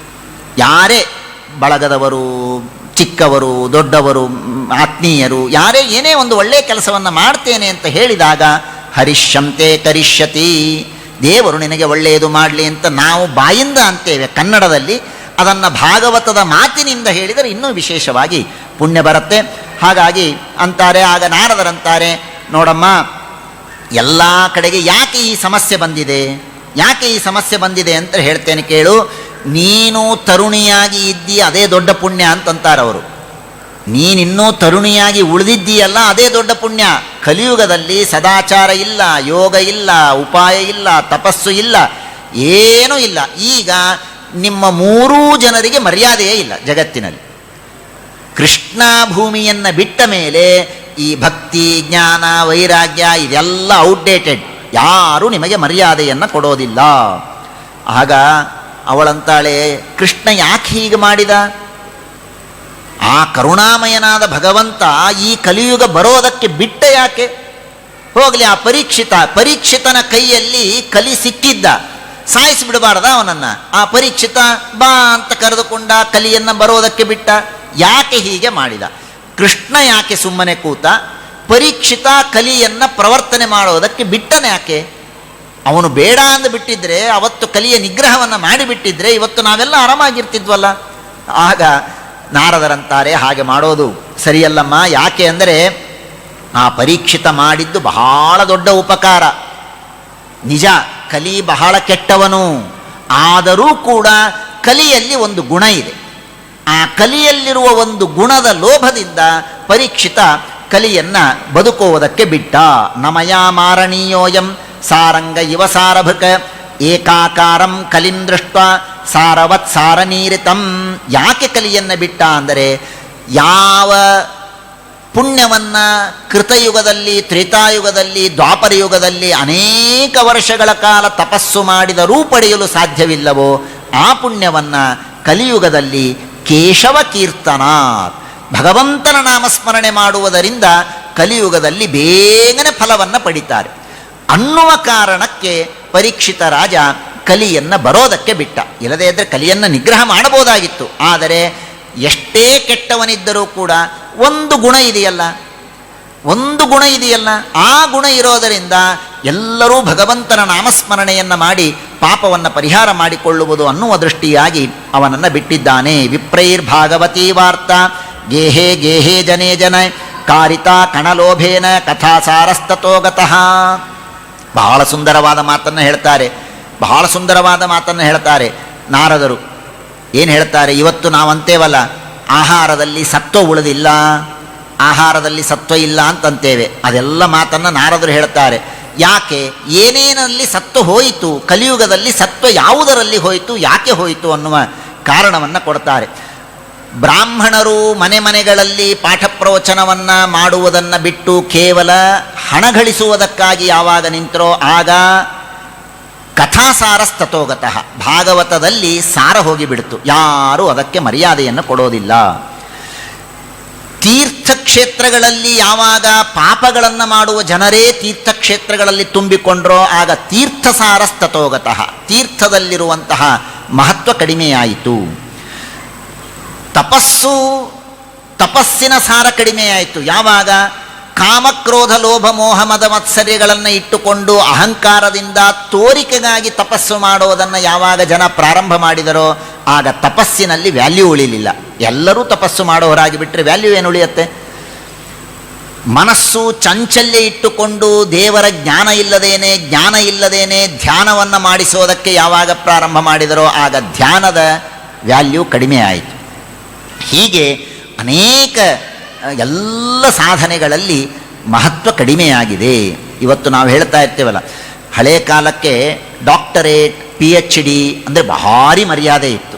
ಯಾರೇ ಬಳಗದವರು, ಚಿಕ್ಕವರು, ದೊಡ್ಡವರು, ಆತ್ಮೀಯರು, ಯಾರೇ ಏನೇ ಒಂದು ಒಳ್ಳೆಯ ಕೆಲಸವನ್ನು ಮಾಡ್ತೇನೆ ಅಂತ ಹೇಳಿದಾಗ ಹರಿಷ್ಯಂತೆ ಕರಿಷ್ಯತಿ, ದೇವರು ನಿನಗೆ ಒಳ್ಳೆಯದು ಮಾಡಲಿ ಅಂತ ನಾವು ಬಾಯಿಂದ ಅಂತೇವೆ ಕನ್ನಡದಲ್ಲಿ. ಅದನ್ನು ಭಾಗವತದ ಮಾತಿನಿಂದ ಹೇಳಿದರೆ ಇನ್ನೂ ವಿಶೇಷವಾಗಿ ಪುಣ್ಯ ಬರುತ್ತೆ. ಹಾಗಾಗಿ ಅಂತಾರೆ. ಆಗ ನಾರದರಂತಾರೆ, ನೋಡಮ್ಮ, ಎಲ್ಲ ಕಡೆಗೆ ಯಾಕೆ ಈ ಸಮಸ್ಯೆ ಬಂದಿದೆ, ಯಾಕೆ ಈ ಸಮಸ್ಯೆ ಬಂದಿದೆ ಅಂತ ಹೇಳ್ತೇನೆ ಕೇಳು. ನೀನು ತರುಣಿಯಾಗಿ ಇದ್ದೀಯ, ಅದೇ ದೊಡ್ಡ ಪುಣ್ಯ ಅಂತಂತಾರವರು. ನೀನಿನ್ನೂ ತರುಣಿಯಾಗಿ ಉಳಿದಿದ್ದೀಯಲ್ಲ, ಅದೇ ದೊಡ್ಡ ಪುಣ್ಯ. ಕಲಿಯುಗದಲ್ಲಿ ಸದಾಚಾರ ಇಲ್ಲ, ಯೋಗ ಇಲ್ಲ, ಉಪಾಯ ಇಲ್ಲ, ತಪಸ್ಸು ಇಲ್ಲ, ಏನೂ ಇಲ್ಲ. ಈಗ ನಿಮ್ಮ ಮೂರೂ ಜನರಿಗೆ ಮರ್ಯಾದೆಯೇ ಇಲ್ಲ ಜಗತ್ತಿನಲ್ಲಿ. ಕೃಷ್ಣ ಭೂಮಿಯನ್ನು ಬಿಟ್ಟ ಮೇಲೆ ಈ ಭಕ್ತಿ, ಜ್ಞಾನ, ವೈರಾಗ್ಯ ಇದೆಲ್ಲ ಔಟ್ಡೇಟೆಡ್. ಯಾರೂ ನಿಮಗೆ ಮರ್ಯಾದೆಯನ್ನು ಕೊಡೋದಿಲ್ಲ. ಆಗ ಅವಳಂತಾಳೆ, ಕೃಷ್ಣ ಯಾಕೆ ಹೀಗೆ ಮಾಡಿದ? ಆ ಕರುಣಾಮಯನಾದ ಭಗವಂತ ಈ ಕಲಿಯುಗ ಬರೋದಕ್ಕೆ ಬಿಟ್ಟ ಯಾಕೆ? ಹೋಗಲಿ, ಆ ಪರೀಕ್ಷಿತನ ಕೈಯಲ್ಲಿ ಕಲಿ ಸಿಕ್ಕಿದ್ದ, ಸಾಯಿಸಿಬಿಡಬಾರ್ದ ಅವನನ್ನು? ಆ ಪರೀಕ್ಷಿತ ಬಾ ಅಂತ ಕರೆದುಕೊಂಡ, ಕಲಿಯನ್ನು ಬರೋದಕ್ಕೆ ಬಿಟ್ಟ. ಯಾಕೆ ಹೀಗೆ ಮಾಡಿದ? ಕೃಷ್ಣ ಯಾಕೆ ಸುಮ್ಮನೆ ಕೂತ? ಪರೀಕ್ಷಿತ ಕಲಿಯನ್ನು ಪ್ರವರ್ತನೆ ಮಾಡೋದಕ್ಕೆ ಬಿಟ್ಟನೆ ಯಾಕೆ? ಅವನು ಬೇಡ ಅಂದು ಬಿಟ್ಟಿದ್ರೆ, ಅವತ್ತು ಕಲಿಯ ನಿಗ್ರಹವನ್ನು ಮಾಡಿಬಿಟ್ಟಿದ್ರೆ ಇವತ್ತು ನಾವೆಲ್ಲ ಆರಾಮಾಗಿರ್ತಿದ್ವಲ್ಲ. ಆಗ ನಾರದರಂತಾರೆ, ಹಾಗೆ ಮಾಡೋದು ಸರಿಯಲ್ಲಮ್ಮ. ಯಾಕೆ ಅಂದರೆ ಆ ಪರೀಕ್ಷಿತ ಮಾಡಿದ್ದು ಬಹಳ ದೊಡ್ಡ ಉಪಕಾರ. ನಿಜ, ಕಲಿ ಬಹಳ ಕೆಟ್ಟವನು, ಆದರೂ ಕೂಡ ಕಲಿಯಲ್ಲಿ ಒಂದು ಗುಣ ಇದೆ. ಆ ಕಲಿಯಲ್ಲಿರುವ ಒಂದು ಗುಣದ ಲೋಭದಿಂದ ಪರೀಕ್ಷಿತ ಕಲಿಯನ್ನು ಬದುಕುವುದಕ್ಕೆ ಬಿಟ್ಟ. ನಮಯ ಮಾರಣೀಯೋಯಂ ಸಾರಂಗ ಇವ ಸಾರಭೃಕ ಏಕಾಕಾರಂ ಕಲಿಂ ದೃಷ್ಟ ಸಾರವತ್ ಸಾರನೀರಿತಂ. ಯಾಕೆ ಕಲಿಯನ್ನು ಬಿಟ್ಟ ಅಂದರೆ, ಯಾವ ಪುಣ್ಯವನ್ನು ಕೃತಯುಗದಲ್ಲಿ, ತ್ರೇತಾಯುಗದಲ್ಲಿ, ದ್ವಾಪರಯುಗದಲ್ಲಿ ಅನೇಕ ವರ್ಷಗಳ ಕಾಲ ತಪಸ್ಸು ಮಾಡಿದರೂ ಪಡೆಯಲು ಸಾಧ್ಯವಿಲ್ಲವೋ ಆ ಪುಣ್ಯವನ್ನು ಕಲಿಯುಗದಲ್ಲಿ ಕೇಶವ ಕೀರ್ತನಾತ್, ಭಗವಂತನ ನಾಮಸ್ಮರಣೆ ಮಾಡುವುದರಿಂದ ಕಲಿಯುಗದಲ್ಲಿ ಬೇಗನೆ ಫಲವನ್ನು ಪಡಿತಾರೆ ಅನ್ನುವ ಕಾರಣಕ್ಕೆ ಪರೀಕ್ಷಿತ ರಾಜ ಕಲಿಯನ್ನು ಬರೋದಕ್ಕೆ ಬಿಟ್ಟ. ಇಲ್ಲದೇ ಇದ್ದರೆ ಕಲಿಯನ್ನು ನಿಗ್ರಹ ಮಾಡಬಹುದಾಗಿತ್ತು. ಆದರೆ ಎಷ್ಟೇ ಕೆಟ್ಟವನಿದ್ದರೂ ಕೂಡ ಒಂದು ಗುಣ ಇದೆಯಲ್ಲ, ಆ ಗುಣ ಇರೋದರಿಂದ ಎಲ್ಲರೂ ಭಗವಂತನ ನಾಮಸ್ಮರಣೆಯನ್ನು ಮಾಡಿ ಪಾಪವನ್ನು ಪರಿಹಾರ ಮಾಡಿಕೊಳ್ಳುವುದು ಅನ್ನುವ ದೃಷ್ಟಿಯಾಗಿ ಅವನನ್ನು ಬಿಟ್ಟಿದ್ದಾನೆ. ವಿಪ್ರೈರ್ಭಾಗವತೀ ವಾರ್ತಾ ಗೇಹೇ ಗೇಹೇ ಜನೇ ಜನ ಕಾರಿತಾ ಕಣಲೋಭೇನ ಕಥಾಸಾರಸ್ತತೋಗತಃ. ಬಹಳ ಸುಂದರವಾದ ಮಾತನ್ನು ಹೇಳ್ತಾರೆ, ಬಹಳ ಸುಂದರವಾದ ಮಾತನ್ನು ಹೇಳ್ತಾರೆ ನಾರದರು. ಏನು ಹೇಳ್ತಾರೆ? ಇವತ್ತು ನಾವಂತೇವಲ್ಲ, ಆಹಾರದಲ್ಲಿ ಸತ್ವ ಉಳಿದಿಲ್ಲ, ಆಹಾರದಲ್ಲಿ ಸತ್ವ ಇಲ್ಲ ಅಂತಂತೇವೆ. ಅದೆಲ್ಲ ಮಾತನ್ನು ನಾರದರು ಹೇಳ್ತಾರೆ. ಯಾಕೆ? ಏನೇನಲ್ಲಿ ಸತ್ವ ಹೋಯಿತು, ಕಲಿಯುಗದಲ್ಲಿ ಸತ್ವ ಯಾವುದರಲ್ಲಿ ಹೋಯಿತು, ಯಾಕೆ ಹೋಯಿತು ಅನ್ನುವ ಕಾರಣವನ್ನು ಕೊಡ್ತಾರೆ. ಬ್ರಾಹ್ಮಣರು ಮನೆ ಮನೆಗಳಲ್ಲಿ ಪಾಠ ಪ್ರವಚನವನ್ನು ಮಾಡುವುದನ್ನು ಬಿಟ್ಟು ಕೇವಲ ಹಣ ಗಳಿಸುವುದಕ್ಕಾಗಿ ಯಾವಾಗ ನಿಂತರೋ ಆಗ ಕಥಾಸಾರಸ್ತತೋಗತಃ, ಭಾಗವತದಲ್ಲಿ ಸಾರ ಹೋಗಿಬಿಡ್ತು. ಯಾರೂ ಅದಕ್ಕೆ ಮರ್ಯಾದೆಯನ್ನು ಕೊಡೋದಿಲ್ಲ. ತೀರ್ಥಕ್ಷೇತ್ರಗಳಲ್ಲಿ ಯಾವಾಗ ಪಾಪಗಳನ್ನು ಮಾಡುವ ಜನರೇ ತೀರ್ಥಕ್ಷೇತ್ರಗಳಲ್ಲಿ ತುಂಬಿಕೊಂಡ್ರೋ ಆಗ ತೀರ್ಥಸಾರಸ್ತತೋಗತಃ, ತೀರ್ಥದಲ್ಲಿರುವಂತಹ ಮಹತ್ವ ಕಡಿಮೆಯಾಯಿತು. ತಪಸ್ಸಿನ ಸಾರ ಕಡಿಮೆಯಾಯಿತು. ಯಾವಾಗ ಕಾಮಕ್ರೋಧ ಲೋಭ ಮೋಹ ಮದ ಮತ್ಸರ್ಯಗಳನ್ನು ಇಟ್ಟುಕೊಂಡು ಅಹಂಕಾರದಿಂದ ತೋರಿಕೆಗಾಗಿ ತಪಸ್ಸು ಮಾಡೋದನ್ನು ಯಾವಾಗ ಜನ ಪ್ರಾರಂಭ ಮಾಡಿದರೋ ಆಗ ತಪಸ್ಸಿನಲ್ಲಿ ವ್ಯಾಲ್ಯೂ ಉಳಿಲಿಲ್ಲ. ಎಲ್ಲರೂ ತಪಸ್ಸು ಮಾಡೋರಾಗಿ ಬಿಟ್ಟರೆ ವ್ಯಾಲ್ಯೂ ಏನು ಉಳಿಯುತ್ತೆ? ಮನಸ್ಸು ಚಾಂಚಲ್ಯ ಇಟ್ಟುಕೊಂಡು ದೇವರ ಜ್ಞಾನ ಇಲ್ಲದೇನೆ ಧ್ಯಾನವನ್ನು ಮಾಡಿಸೋದಕ್ಕೆ ಯಾವಾಗ ಪ್ರಾರಂಭ ಮಾಡಿದರೋ ಆಗ ಧ್ಯಾನದ ವ್ಯಾಲ್ಯೂ ಕಡಿಮೆ ಆಯಿತು. ಹೀಗೆ ಅನೇಕ ಎಲ್ಲ ಸಾಧನೆಗಳಲ್ಲಿ ಮಹತ್ವ ಕಡಿಮೆಯಾಗಿದೆ. ಇವತ್ತು ನಾವು ಹೇಳ್ತಾ ಇರ್ತೇವಲ್ಲ, ಹಳೆ ಕಾಲಕ್ಕೆ ಡಾಕ್ಟರೇಟ್ PhD ಅಂದರೆ ಭಾರಿ ಮರ್ಯಾದೆ ಇತ್ತು,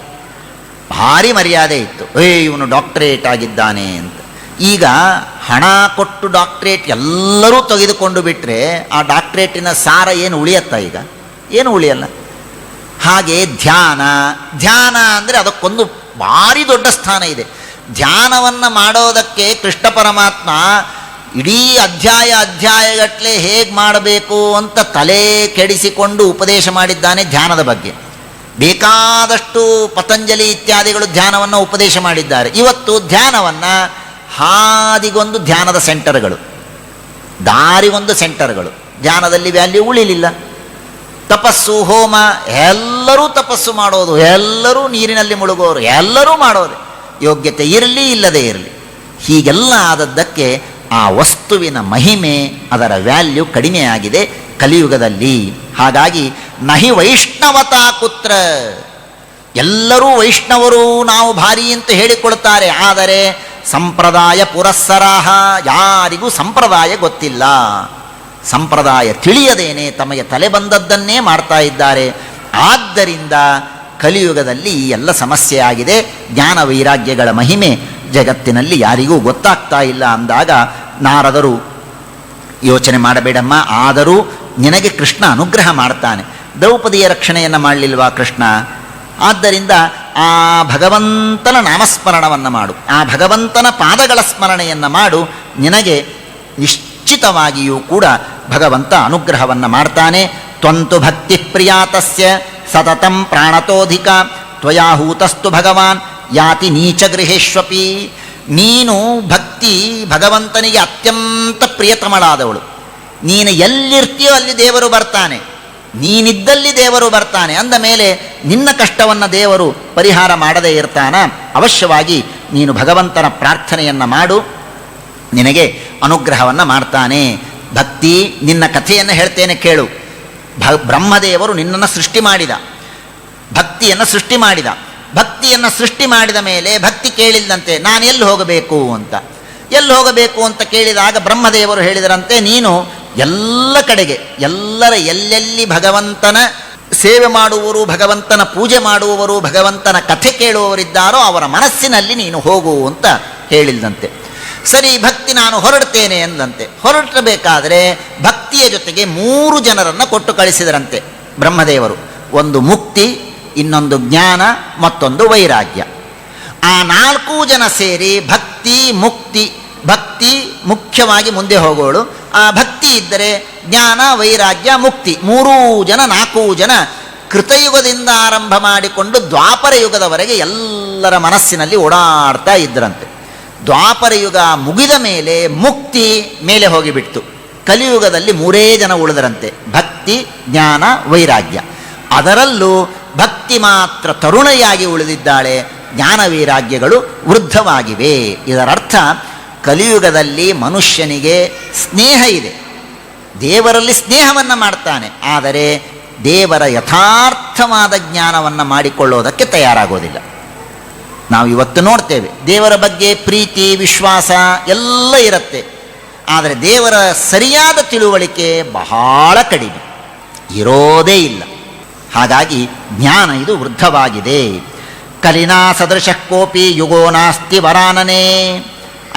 ಭಾರಿ ಮರ್ಯಾದೆ ಇತ್ತು. ಇವನು ಡಾಕ್ಟರೇಟ್ ಆಗಿದ್ದಾನೆ ಅಂತ. ಈಗ ಹಣ ಕೊಟ್ಟು ಡಾಕ್ಟರೇಟ್ ಎಲ್ಲರೂ ತೆಗೆದುಕೊಂಡು ಬಿಟ್ಟರೆ ಆ ಡಾಕ್ಟರೇಟಿನ ಸಾರ ಏನು ಉಳಿಯತ್ತಾ? ಈಗ ಏನು ಉಳಿಯಲ್ಲ. ಹಾಗೆ ಧ್ಯಾನ ಅಂದರೆ ಅದಕ್ಕೊಂದು ಭಾರಿ ದೊಡ್ಡ ಸ್ಥಾನ ಇದೆ. ಧ್ಯಾನವನ್ನು ಮಾಡೋದಕ್ಕೆ ಕೃಷ್ಣ ಪರಮಾತ್ಮ ಇಡೀ ಅಧ್ಯಾಯಗಟ್ಟಲೆ ಹೇಗೆ ಮಾಡಬೇಕು ಅಂತ ತಲೆ ಕೆಡಿಸಿಕೊಂಡು ಉಪದೇಶ ಮಾಡಿದ್ದಾನೆ ಧ್ಯಾನದ ಬಗ್ಗೆ. ಬೇಕಾದಷ್ಟು ಪತಂಜಲಿ ಇತ್ಯಾದಿಗಳು ಧ್ಯಾನವನ್ನು ಉಪದೇಶ ಮಾಡಿದ್ದಾರೆ. ಇವತ್ತು ಧ್ಯಾನವನ್ನು ಹಾದಿಗೊಂದು ಧ್ಯಾನದ ಸೆಂಟರ್ಗಳು, ದಾರಿಗೊಂದು ಸೆಂಟರ್ಗಳು. ಧ್ಯಾನದಲ್ಲಿ ವ್ಯಾಲ್ಯೂ ಉಳಿಲಿಲ್ಲ. ತಪಸ್ಸು ಹೋಮ ಎಲ್ಲರೂ ತಪಸ್ಸು ಮಾಡೋದು, ಎಲ್ಲರೂ ನೀರಿನಲ್ಲಿ ಮುಳುಗೋರು, ಎಲ್ಲರೂ ಮಾಡೋದು, ಯೋಗ್ಯತೆ ಇರಲಿ ಇಲ್ಲದೇ ಇರಲಿ. ಹೀಗೆಲ್ಲ ಆದದ್ದಕ್ಕೆ ಆ ವಸ್ತುವಿನ ಮಹಿಮೆ, ಅದರ ವ್ಯಾಲ್ಯೂ ಕಡಿಮೆಯಾಗಿದೆ ಕಲಿಯುಗದಲ್ಲಿ. ಹಾಗಾಗಿ ನಹಿ ವೈಷ್ಣವತಾ ಕುತ್ರ, ಎಲ್ಲರೂ ವೈಷ್ಣವರು ನಾವು ಭಾರಿ ಅಂತ ಹೇಳಿಕೊಳ್ತಾರೆ, ಆದರೆ ಸಂಪ್ರದಾಯ ಪುರಸ್ಸರಾಹ, ಯಾರಿಗೂ ಸಂಪ್ರದಾಯ ಗೊತ್ತಿಲ್ಲ. ಸಂಪ್ರದಾಯ ತಿಳಿಯದೇನೆ ತಮಗೆ ತಲೆ ಬಂದದ್ದನ್ನೇ ಮಾಡ್ತಾ ಇದ್ದಾರೆ. ಆದ್ದರಿಂದ ಕಲಿಯುಗದಲ್ಲಿ ಈ ಎಲ್ಲ ಸಮಸ್ಯೆ ಆಗಿದೆ. ಜ್ಞಾನ ವೈರಾಗ್ಯಗಳ ಮಹಿಮೆ ಜಗತ್ತಿನಲ್ಲಿ ಯಾರಿಗೂ ಗೊತ್ತಾಗ್ತಾ ಇಲ್ಲ ಅಂದಾಗ ನಾರದರು ಯೋಚನೆ ಮಾಡಬೇಡಮ್ಮ, ಆದರೂ ನಿನಗೆ ಕೃಷ್ಣ ಅನುಗ್ರಹ ಮಾಡ್ತಾನೆ. ದ್ರೌಪದಿಯ ರಕ್ಷಣೆಯನ್ನು ಮಾಡಲಿಲ್ವಾ ಕೃಷ್ಣ? ಆದ್ದರಿಂದ ಆ ಭಗವಂತನ ನಾಮಸ್ಮರಣವನ್ನು ಮಾಡು, ಆ ಭಗವಂತನ ಪಾದಗಳ ಸ್ಮರಣೆಯನ್ನು ಮಾಡು, ನಿನಗೆ ನಿಶ್ಚಿತವಾಗಿಯೂ ಕೂಡ ಭಗವಂತ ಅನುಗ್ರಹವನ್ನು ಮಾಡ್ತಾನೆ. ತ್ವಂತು ಭಕ್ತಿ ಪ್ರಿಯಾತಸ್ಯ ಸತತಂ ಪ್ರಾಣತೋಧಿಕ ತ್ವಯಾಹೂತಸ್ತು ಭಗವಾನ್ ಯಾತಿ ನೀಚ ಗೃಹೇಶ್ವಪಿ. ನೀನು ಭಕ್ತಿ ಭಗವಂತನಿಗೆ ಅತ್ಯಂತ ಪ್ರಿಯತಮಳಾದವಳು. ನೀನು ಎಲ್ಲಿರ್ತೀಯೋ ಅಲ್ಲಿ ದೇವರು ಬರ್ತಾನೆ, ನೀನಿದ್ದಲ್ಲಿ ದೇವರು ಬರ್ತಾನೆ ಅಂದ ಮೇಲೆ ನಿನ್ನ ಕಷ್ಟವನ್ನು ದೇವರು ಪರಿಹಾರ ಮಾಡದೇ ಇರ್ತಾನ. ಅವಶ್ಯವಾಗಿ ನೀನು ಭಗವಂತನ ಪ್ರಾರ್ಥನೆಯನ್ನು ಮಾಡು, ನಿನಗೆ ಅನುಗ್ರಹವನ್ನು ಮಾಡ್ತಾನೆ. ಭಕ್ತಿ, ನಿನ್ನ ಕಥೆಯನ್ನು ಹೇಳ್ತೇನೆ ಕೇಳು. ಬ್ರಹ್ಮದೇವರು ನಿನ್ನನ್ನು ಸೃಷ್ಟಿ ಮಾಡಿದ, ಭಕ್ತಿಯನ್ನು ಸೃಷ್ಟಿ ಮಾಡಿದ. ಭಕ್ತಿಯನ್ನು ಸೃಷ್ಟಿ ಮಾಡಿದ ಮೇಲೆ ಭಕ್ತಿ ಕೇಳಿದಂತೆ ನಾನು ಎಲ್ಲಿ ಹೋಗಬೇಕು ಅಂತ, ಎಲ್ಲಿ ಹೋಗಬೇಕು ಅಂತ ಕೇಳಿದಾಗ ಬ್ರಹ್ಮದೇವರು ಹೇಳಿದರಂತೆ, ನೀನು ಎಲ್ಲ ಕಡೆಗೆ ಎಲ್ಲರ ಎಲ್ಲೆಲ್ಲಿ ಭಗವಂತನ ಸೇವೆ ಮಾಡುವವರು, ಭಗವಂತನ ಪೂಜೆ ಮಾಡುವವರು, ಭಗವಂತನ ಕಥೆ ಕೇಳುವವರಿದ್ದಾರೋ ಅವರ ಮನಸ್ಸಿನಲ್ಲಿ ನೀನು ಹೋಗು ಅಂತ ಹೇಳಿದಂತೆ. ಸರಿ, ಭಕ್ತಿ ನಾನು ಹೊರಡ್ತೇನೆ ಎಂದಂತೆ. ಹೊರಡಬೇಕಾದರೆ ಭಕ್ತಿಯ ಜೊತೆಗೆ 3 ಜನರನ್ನು ಕೊಟ್ಟು ಕಳಿಸಿದರಂತೆ ಬ್ರಹ್ಮದೇವರು. ಒಂದು ಮುಕ್ತಿ, ಇನ್ನೊಂದು ಜ್ಞಾನ, ಮತ್ತೊಂದು ವೈರಾಗ್ಯ. ಆ 4 ಜನ ಸೇರಿ ಭಕ್ತಿ ಮುಕ್ತಿ, ಭಕ್ತಿ ಮುಖ್ಯವಾಗಿ ಮುಂದೆ ಹೋಗೋಳು, ಆ ಭಕ್ತಿ ಇದ್ದರೆ ಜ್ಞಾನ ವೈರಾಗ್ಯ ಮುಕ್ತಿ, 3 ಜನ 4 ಜನ ಕೃತಯುಗದಿಂದ ಆರಂಭ ಮಾಡಿಕೊಂಡು ದ್ವಾಪರ ಯುಗದವರೆಗೆ ಎಲ್ಲರ ಮನಸ್ಸಿನಲ್ಲಿ ಓಡಾಡ್ತಾ ಇದ್ರಂತೆ. ದ್ವಾಪರ ಯುಗ ಮುಗಿದ ಮೇಲೆ ಮುಕ್ತಿ ಮೇಲೆ ಹೋಗಿಬಿಡ್ತು. ಕಲಿಯುಗದಲ್ಲಿ 3 ಜನ ಉಳಿದರಂತೆ, ಭಕ್ತಿ ಜ್ಞಾನ ವೈರಾಗ್ಯ. ಅದರಲ್ಲೂ ಭಕ್ತಿ ಮಾತ್ರ ತರುಣೆಯಾಗಿ ಉಳಿದಿದ್ದಾಳೆ. ಜ್ಞಾನವೈರಾಗ್ಯಗಳು ವೃದ್ಧವಾಗಿವೆ. ಇದರರ್ಥ ಕಲಿಯುಗದಲ್ಲಿ ಮನುಷ್ಯನಿಗೆ ಸ್ನೇಹ ಇದೆ, ದೇವರಲ್ಲಿ ಸ್ನೇಹವನ್ನು ಮಾಡ್ತಾನೆ, ಆದರೆ ದೇವರ ಯಥಾರ್ಥವಾದ ಜ್ಞಾನವನ್ನು ಮಾಡಿಕೊಳ್ಳೋದಕ್ಕೆ ತಯಾರಾಗೋದಿಲ್ಲ. ನಾವು ಇವತ್ತು ನೋಡ್ತೇವೆ, ದೇವರ ಬಗ್ಗೆ ಪ್ರೀತಿ ವಿಶ್ವಾಸ ಎಲ್ಲ ಇರುತ್ತೆ, ಆದರೆ ದೇವರ ಸರಿಯಾದ ತಿಳುವಳಿಕೆ ಬಹಳ ಕಡಿಮೆ, ಇರೋದೇ ಇಲ್ಲ. ಹಾಗಾಗಿ ಜ್ಞಾನ ಇದು ವೃದ್ಧವಾಗಿದೆ. ಕಲಿನಾ ಸದೃಶ ಕೋಪಿ ಯುಗೋ ನಾಸ್ತಿ ವರಾನನೇ.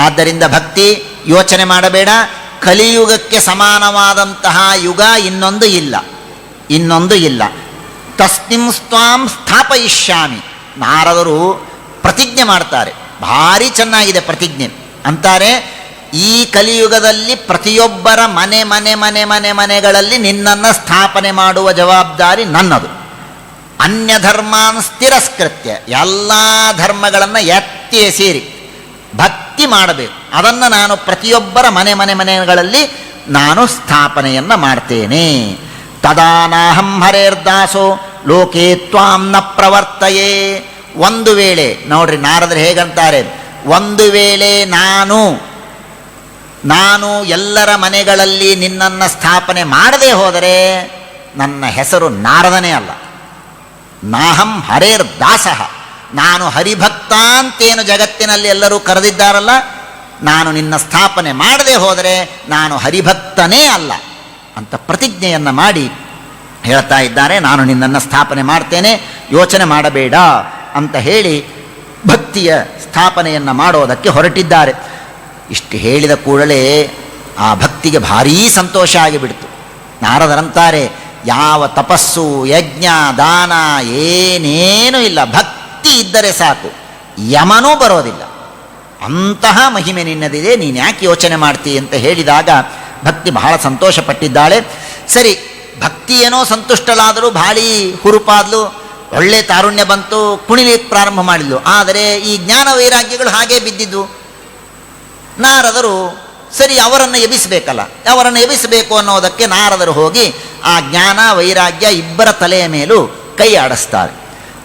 ಆದ್ದರಿಂದ ಭಕ್ತಿ ಯೋಚನೆ ಮಾಡಬೇಡ, ಕಲಿಯುಗಕ್ಕೆ ಸಮಾನವಾದಂತಹ ಯುಗ ಇನ್ನೊಂದು ಇಲ್ಲ. ತಸ್ಮಿಂ ಸ್ವಾಂ ಸ್ಥಾಪಯಿಷ್ಯಾಮಿ. ನಾರದರು ಪ್ರತಿಜ್ಞೆ ಮಾಡ್ತಾರೆ, ಭಾರಿ ಚೆನ್ನಾಗಿದೆ ಪ್ರತಿಜ್ಞೆ. ಅಂತಾರೆ, ಈ ಕಲಿಯುಗದಲ್ಲಿ ಪ್ರತಿಯೊಬ್ಬರ ಮನೆಗಳಲ್ಲಿ ನಿನ್ನನ್ನು ಸ್ಥಾಪನೆ ಮಾಡುವ ಜವಾಬ್ದಾರಿ ನನ್ನದು. ಅನ್ಯ ಧರ್ಮಾನ್ ತಿರಸ್ಕೃತ್ಯ. ಎಲ್ಲ ಧರ್ಮಗಳನ್ನು ಎತ್ತಿ ಎಸೀರಿ ಭಕ್ತಿ ಮಾಡಬೇಕು. ಅದನ್ನು ನಾನು ಪ್ರತಿಯೊಬ್ಬರ ಮನೆಗಳಲ್ಲಿ ನಾನು ಸ್ಥಾಪನೆಯನ್ನು ಮಾಡ್ತೇನೆ. ತದಾ ನಾಹಂ ಹರೇರ್ದಾಸೋ ಲೋಕೇ ತ್ವಾಂ ನ ಪ್ರವರ್ತಯೇ. ಒಂದು ವೇಳೆ ನೋಡ್ರಿ, ನಾರದರು ಹೇಗಂತಾರೆ, ಒಂದು ವೇಳೆ ನಾನು ಎಲ್ಲರ ಮನೆಗಳಲ್ಲಿ ನಿನ್ನನ್ನು ಸ್ಥಾಪನೆ ಮಾಡದೆ ಹೋದರೆ ನನ್ನ ಹೆಸರು ನಾರದನೇ ಅಲ್ಲ. ನಾಹಂ ಹರೇರ್ ದಾಸಃ. ನಾನು ಹರಿಭಕ್ತ ಅಂತೇನು ಜಗತ್ತಿನಲ್ಲಿ ಎಲ್ಲರೂ ಕರೆದಿದ್ದಾರಲ್ಲ, ನಾನು ನಿನ್ನ ಸ್ಥಾಪನೆ ಮಾಡದೆ ಹೋದರೆ ನಾನು ಹರಿಭಕ್ತನೇ ಅಲ್ಲ ಅಂತ ಪ್ರತಿಜ್ಞೆಯನ್ನು ಮಾಡಿ ಹೇಳ್ತಾ ಇದ್ದಾರೆ. ನಾನು ನಿನ್ನನ್ನು ಸ್ಥಾಪನೆ ಮಾಡ್ತೇನೆ, ಯೋಚನೆ ಮಾಡಬೇಡ ಅಂತ ಹೇಳಿ ಭಕ್ತಿಯ ಸ್ಥಾಪನೆಯನ್ನು ಮಾಡೋದಕ್ಕೆ ಹೊರಟಿದ್ದಾರೆ. ಇಷ್ಟು ಹೇಳಿದ ಕೂಡಲೇ ಆ ಭಕ್ತಿಗೆ ಭಾರೀ ಸಂತೋಷ ಆಗಿಬಿಡ್ತು. ನಾರದರಂತಾರೆ, ಯಾವ ತಪಸ್ಸು ಯಜ್ಞ ದಾನ ಏನೇನೂ ಇಲ್ಲ, ಭಕ್ತಿ ಇದ್ದರೆ ಸಾಕು, ಯಮನೂ ಬರೋದಿಲ್ಲ. ಅಂತಹ ಮಹಿಮೆ ನಿನ್ನದಿದೆ, ನೀನು ಯಾಕೆ ಯೋಚನೆ ಮಾಡ್ತೀಯ ಅಂತ ಹೇಳಿದಾಗ ಭಕ್ತಿ ಬಹಳ ಸಂತೋಷಪಟ್ಟಿದ್ದಾಳೆ. ಸರಿ, ಭಕ್ತಿ ಏನೋ ಸಂತುಷ್ಟಲಾದರೂ ಭಾಳಿ ಹುರುಪಾದ್ಲು, ಒಳ್ಳೆ ತಾರುಣ್ಯ ಬಂತು, ಕುಣಿಲಿಕ್ಕೆ ಪ್ರಾರಂಭ ಮಾಡಿದ್ಲು. ಆದರೆ ಈ ಜ್ಞಾನ ವೈರಾಗ್ಯಗಳು ಹಾಗೇ ಬಿದ್ದಿದ್ದು. ನಾರದರು ಸರಿ, ಅವರನ್ನು ಎಬ್ಬಿಸಬೇಕಲ್ಲ, ಅವರನ್ನು ಎಬ್ಬಿಸಬೇಕು ಅನ್ನೋದಕ್ಕೆ ನಾರದರು ಹೋಗಿ ಆ ಜ್ಞಾನ ವೈರಾಗ್ಯ ಇಬ್ಬರ ತಲೆಯ ಮೇಲೂ ಕೈ ಆಡಿಸ್ತಾರೆ.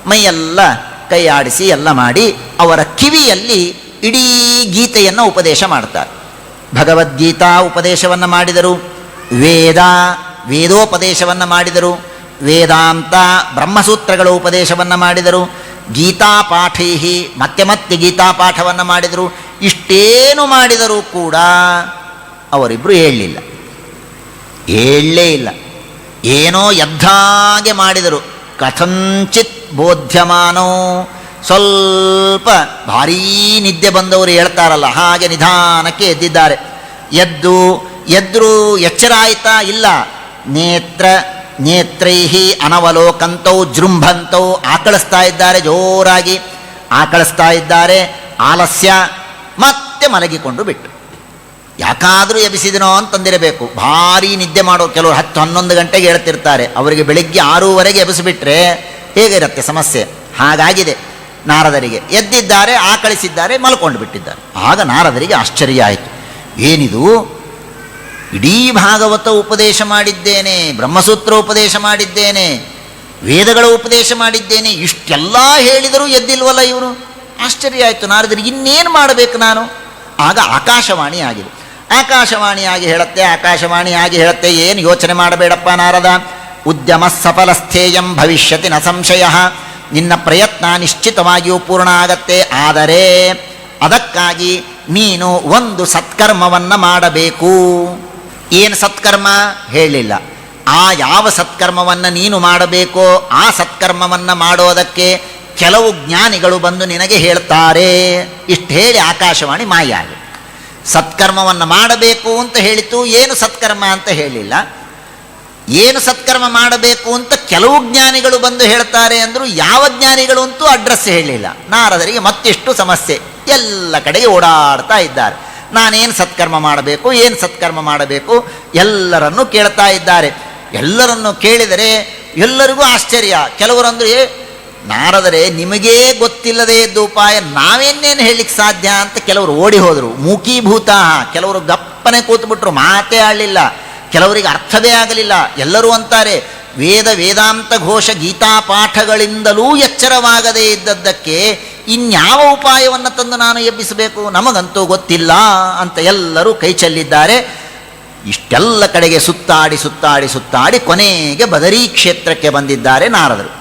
ಮೈಯೆಲ್ಲ ಕೈ ಆಡಿಸಿ ಎಲ್ಲ ಮಾಡಿ ಅವರ ಕಿವಿಯಲ್ಲಿ ಇಡೀ ಗೀತೆಯನ್ನು ಉಪದೇಶ ಮಾಡ್ತಾರೆ. ಭಗವದ್ಗೀತಾ ಉಪದೇಶವನ್ನು ಮಾಡಿದರು, ವೇದೋಪದೇಶವನ್ನು ಮಾಡಿದರು, ವೇದಾಂತ ಬ್ರಹ್ಮಸೂತ್ರಗಳ ಉಪದೇಶವನ್ನು ಮಾಡಿದರು, ಗೀತಾ ಪಾಠೈಹಿ ಮತ್ತೆ ಗೀತಾ ಪಾಠವನ್ನು ಮಾಡಿದರು. ಇಷ್ಟೇನು ಮಾಡಿದರೂ ಕೂಡ ಅವರಿಬ್ಬರು ಹೇಳಲೇ ಇಲ್ಲ. ಏನೋ ಎದ್ದಾಗೆ ಮಾಡಿದರು. ಕಥಂಚಿತ್ ಬೋಧ್ಯಮಾನೋ. ಸ್ವಲ್ಪ ಭಾರೀ ನಿದ್ದೆ ಬಂದವರು ಹೇಳ್ತಾರಲ್ಲ ಹಾಗೆ ನಿಧಾನಕ್ಕೆ ಎದ್ದಿದ್ದಾರೆ. ಎದ್ರು ಎಚ್ಚರ ಆಯ್ತಾ? ಇಲ್ಲ. ನೇತ್ರೈಹಿ ಅನವಲೋಕಂತೌ ಜೃಂಭಂತೌ. ಆಕಳಿಸ್ತಾ ಇದ್ದಾರೆ, ಜೋರಾಗಿ ಆಕಳಿಸ್ತಾ ಇದ್ದಾರೆ. ಆಲಸ್ಯ, ಮತ್ತೆ ಮಲಗಿಕೊಂಡು ಬಿಟ್ಟು. ಯಾಕಾದರೂ ಎಬ್ಬಿಸಿದನೋ ಅಂತಂದಿರಬೇಕು. ಭಾರೀ ನಿದ್ದೆ ಮಾಡೋ ಕೆಲವರು 10-11 ಗಂಟೆಗೆ ಹೇಳ್ತಿರ್ತಾರೆ, ಅವರಿಗೆ ಬೆಳಿಗ್ಗೆ 6:00 ಎಬ್ಬಿಸಿಬಿಟ್ರೆ ಹೇಗಿರುತ್ತೆ ಸಮಸ್ಯೆ. ಹಾಗಾಗಿದೆ ನಾರದರಿಗೆ. ಎದ್ದಿದ್ದಾರೆ, ಆಕಳಿಸಿದ್ದಾರೆ, ಮಲ್ಕೊಂಡು ಬಿಟ್ಟಿದ್ದಾರೆ. ಆಗ ನಾರದರಿಗೆ ಆಶ್ಚರ್ಯ ಆಯಿತು. ಏನಿದು, ಇಡೀ ಭಾಗವತ ಉಪದೇಶ ಮಾಡಿದ್ದೇನೆ, ಬ್ರಹ್ಮಸೂತ್ರ ಉಪದೇಶ ಮಾಡಿದ್ದೇನೆ, ವೇದಗಳ ಉಪದೇಶ ಮಾಡಿದ್ದೇನೆ, ಇಷ್ಟೆಲ್ಲ ಹೇಳಿದರೂ ಎದ್ದಿಲ್ವಲ್ಲ ಇವರು. ಆಶ್ಚರ್ಯ ಆಯಿತು ನಾರದರಿಗೆ. ಇನ್ನೇನು ಮಾಡಬೇಕು ನಾನು? ಆಗ ಆಕಾಶವಾಣಿ ಆಗಿದೆ. ಆಕಾಶವಾಣಿಯಾಗಿ ಹೇಳುತ್ತೆ, ಏನು ಯೋಚನೆ ಮಾಡಬೇಡಪ್ಪ ನಾರದ. ಉದ್ಯಮ ಸಫಲಸ್ಥೇಯಂ ಭವಿಷ್ಯತಿ ನ ಸಂಶಯ. ನಿನ್ನ ಪ್ರಯತ್ನ ನಿಶ್ಚಿತವಾಗಿಯೂ ಪೂರ್ಣ ಆಗತ್ತೆ. ಆದರೆ ಅದಕ್ಕಾಗಿ ನೀನು ಒಂದು ಸತ್ಕರ್ಮವನ್ನು ಮಾಡಬೇಕು. ಏನು ಸತ್ಕರ್ಮ ಹೇಳಿಲ್ಲ. ಆ ಯಾವ ಸತ್ಕರ್ಮವನ್ನು ನೀನು ಮಾಡಬೇಕೋ ಆ ಸತ್ಕರ್ಮವನ್ನು ಮಾಡೋದಕ್ಕೆ ಕೆಲವು ಜ್ಞಾನಿಗಳು ಬಂದು ನಿನಗೆ ಹೇಳ್ತಾರೆ. ಇಷ್ಟು ಹೇಳಿ ಆಕಾಶವಾಣಿ ಮಾಯಾಗಿ ಸತ್ಕರ್ಮವನ್ನು ಮಾಡಬೇಕು ಅಂತ ಹೇಳಿತು. ಏನು ಸತ್ಕರ್ಮ ಅಂತ ಹೇಳಿಲ್ಲ. ಏನು ಸತ್ಕರ್ಮ ಮಾಡಬೇಕು ಅಂತ ಕೆಲವು ಜ್ಞಾನಿಗಳು ಬಂದು ಹೇಳ್ತಾರೆ ಅಂದರು. ಯಾವ ಜ್ಞಾನಿಗಳು ಅಂತೂ ಅಡ್ರೆಸ್ ಹೇಳಿಲ್ಲ. ನಾರದರಿಗೆ ಮತ್ತಿಷ್ಟು ಸಮಸ್ಯೆ. ಎಲ್ಲ ಕಡೆಗೆ ಓಡಾಡ್ತಾ ಇದ್ದಾರೆ. ನಾನೇನು ಸತ್ಕರ್ಮ ಮಾಡಬೇಕು ಎಲ್ಲರನ್ನೂ ಕೇಳ್ತಾ ಇದ್ದಾರೆ. ಎಲ್ಲರನ್ನು ಕೇಳಿದರೆ ಎಲ್ಲರಿಗೂ ಆಶ್ಚರ್ಯ. ಕೆಲವರಂದ್ರೆ, ನಾರದರೆ ನಿಮಗೇ ಗೊತ್ತಿಲ್ಲದೆ ಇದ್ದ ಉಪಾಯ ನಾವೇನೇನು ಹೇಳಲಿಕ್ಕೆ ಸಾಧ್ಯ ಅಂತ ಕೆಲವರು ಓಡಿ ಹೋದರು. ಮೂಕೀಭೂತ. ಕೆಲವರು ಗಪ್ಪನೆ ಕೂತ್ಬಿಟ್ರು, ಮಾತೇ ಆಡಲಿಲ್ಲ. ಕೆಲವರಿಗೆ ಅರ್ಥವೇ ಆಗಲಿಲ್ಲ. ಎಲ್ಲರೂ ಅಂತಾರೆ, ವೇದಾಂತ ಘೋಷ ಗೀತಾ ಪಾಠಗಳಿಂದಲೂ ಎಚ್ಚರವಾಗದೇ ಇದ್ದದ್ದಕ್ಕೆ ಇನ್ಯಾವ ಉಪಾಯವನ್ನು ತಂದು ನಾನು ಎಬ್ಬಿಸಬೇಕು, ನಮಗಂತೂ ಗೊತ್ತಿಲ್ಲ ಅಂತ ಎಲ್ಲರೂ ಕೈ ಚೆಲ್ಲಿದ್ದಾರೆ. ಇಷ್ಟೆಲ್ಲ ಕಡೆಗೆ ಸುತ್ತಾಡಿ ಸುತ್ತಾಡಿ ಸುತ್ತಾಡಿ ಕೊನೆಗೆ ಬದರೀ ಕ್ಷೇತ್ರಕ್ಕೆ ಬಂದಿದ್ದಾರೆ ನಾರದರು.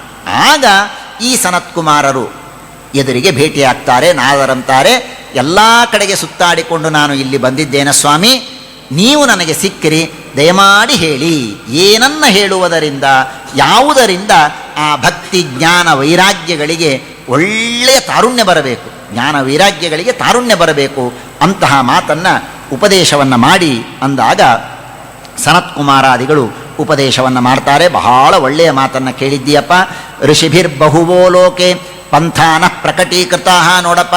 ಆಗ ಈ ಸನತ್ಕುಮಾರರು ಎದುರಿಗೆ ಭೇಟಿಯಾಗ್ತಾರೆ. ನಾರದರಂತಾರೆ, ಎಲ್ಲ ಕಡೆಗೆ ಸುತ್ತಾಡಿಕೊಂಡು ನಾನು ಇಲ್ಲಿ ಬಂದಿದ್ದೇನೆ ಸ್ವಾಮಿ, ನೀವು ನನಗೆ ಸಿಕ್ಕಿರಿ, ದಯಮಾಡಿ ಹೇಳಿ, ಏನನ್ನ ಹೇಳುವುದರಿಂದ, ಯಾವುದರಿಂದ ಆ ಭಕ್ತಿ ಜ್ಞಾನ ವೈರಾಗ್ಯಗಳಿಗೆ ಒಳ್ಳೆಯ ತಾರುಣ್ಯ ಬರಬೇಕು, ಜ್ಞಾನ ವೈರಾಗ್ಯಗಳಿಗೆ ತಾರುಣ್ಯ ಬರಬೇಕು, ಅಂತಹ ಮಾತನ್ನು ಉಪದೇಶವನ್ನು ಮಾಡಿ ಅಂದಾಗ ಸನತ್ಕುಮಾರಾದಿಗಳು ಉಪದೇಶವನ್ನು ಮಾಡ್ತಾರೆ. ಬಹಳ ಒಳ್ಳೆಯ ಮಾತನ್ನು ಕೇಳಿದ್ದೀಯಪ್ಪ. ಋಷಿಭಿರ್ಬಹುವೋ ಲೋಕೆ ಪಂಥಾನ ಪ್ರಕಟೀಕೃತ. ನೋಡಪ್ಪ,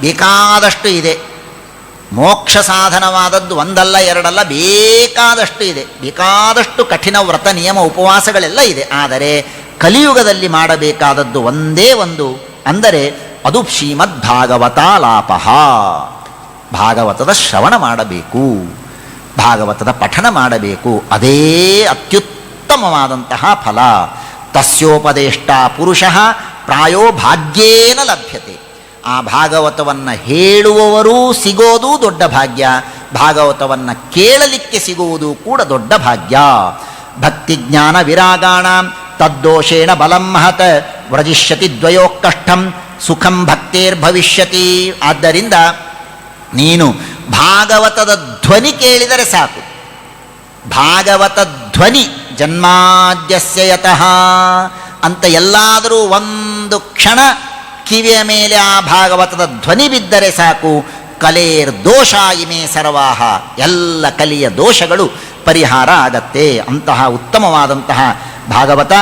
ಬೇಕಾದಷ್ಟು ಇದೆ, ಮೋಕ್ಷ ಸಾಧನವಾದದ್ದು ಒಂದಲ್ಲ ಎರಡಲ್ಲ, ಬೇಕಾದಷ್ಟು ಇದೆ, ಬೇಕಾದಷ್ಟು ಕಠಿಣ ವ್ರತ ನಿಯಮ ಉಪವಾಸಗಳೆಲ್ಲ ಇದೆ. ಆದರೆ ಕಲಿಯುಗದಲ್ಲಿ ಮಾಡಬೇಕಾದದ್ದು ಒಂದೇ ಒಂದು, ಅಂದರೆ ಅದು ಶ್ರೀಮದ್ ಭಾಗವತಾಲಾಪ. ಭಾಗವತದ ಶ್ರವಣ ಮಾಡಬೇಕು, ಭಾಗವತದ ಪಠನ ಮಾಡಬೇಕು, ಅದೇ ಅತ್ಯುತ್ತಮವಾದಂತಹ ಫಲ. ತಸ್ಯೋಪದೇಷ್ಟ ಪುರುಷ ಪ್ರಾಯೋ ಭಾಗ್ಯೇನ ಲಭ್ಯತೆ. ಆ ಭಾಗವತವನ್ನು ಹೇಳುವವರೂ ಸಿಗೋದು ದೊಡ್ಡ ಭಾಗ್ಯ, ಭಾಗವತವನ್ನು ಕೇಳಲಿಕ್ಕೆ ಸಿಗುವುದು ಕೂಡ ದೊಡ್ಡ ಭಾಗ್ಯ. ಭಕ್ತಿಜ್ಞಾನ ವಿರಾಗಾಣ ತದ್ದೋಷೇಣ ಬಲಂ ಮಹತ್ ವ್ರಜಿಷ್ಯತಿ ದ್ವಯೋ ಕಷ್ಟಂ ಸುಖಂ ಭಕ್ತೇರ್ಭವಿಷ್ಯತಿ. ಆದ್ದರಿಂದ ನೀನು ಭಾಗವತದ ಧ್ವನಿ ಕೇಳಿದರೆ ಸಾಕು. ಭಾಗವತ ಧ್ವನಿ ಜನ್ಮಾದ್ಯಸ್ಯ ಯತಃ ಅಂತ ಎಲ್ಲಾದರೂ ಒಂದು ಕ್ಷಣ ಕಿವಿಯ ಮೇಲೆ ಆ ಭಾಗವತದ ಧ್ವನಿ ಬಿದ್ದರೆ ಸಾಕು. ಕಲೇರ್ ದೋಷ ಇಮೇ ಸರ್ವಾಹ, ಎಲ್ಲ ಕಲಿಯ ದೋಷಗಳು ಪರಿಹಾರ ಆಗತ್ತೆ. ಅಂತಹ ಉತ್ತಮವಾದಂತಹ ಭಾಗವತ,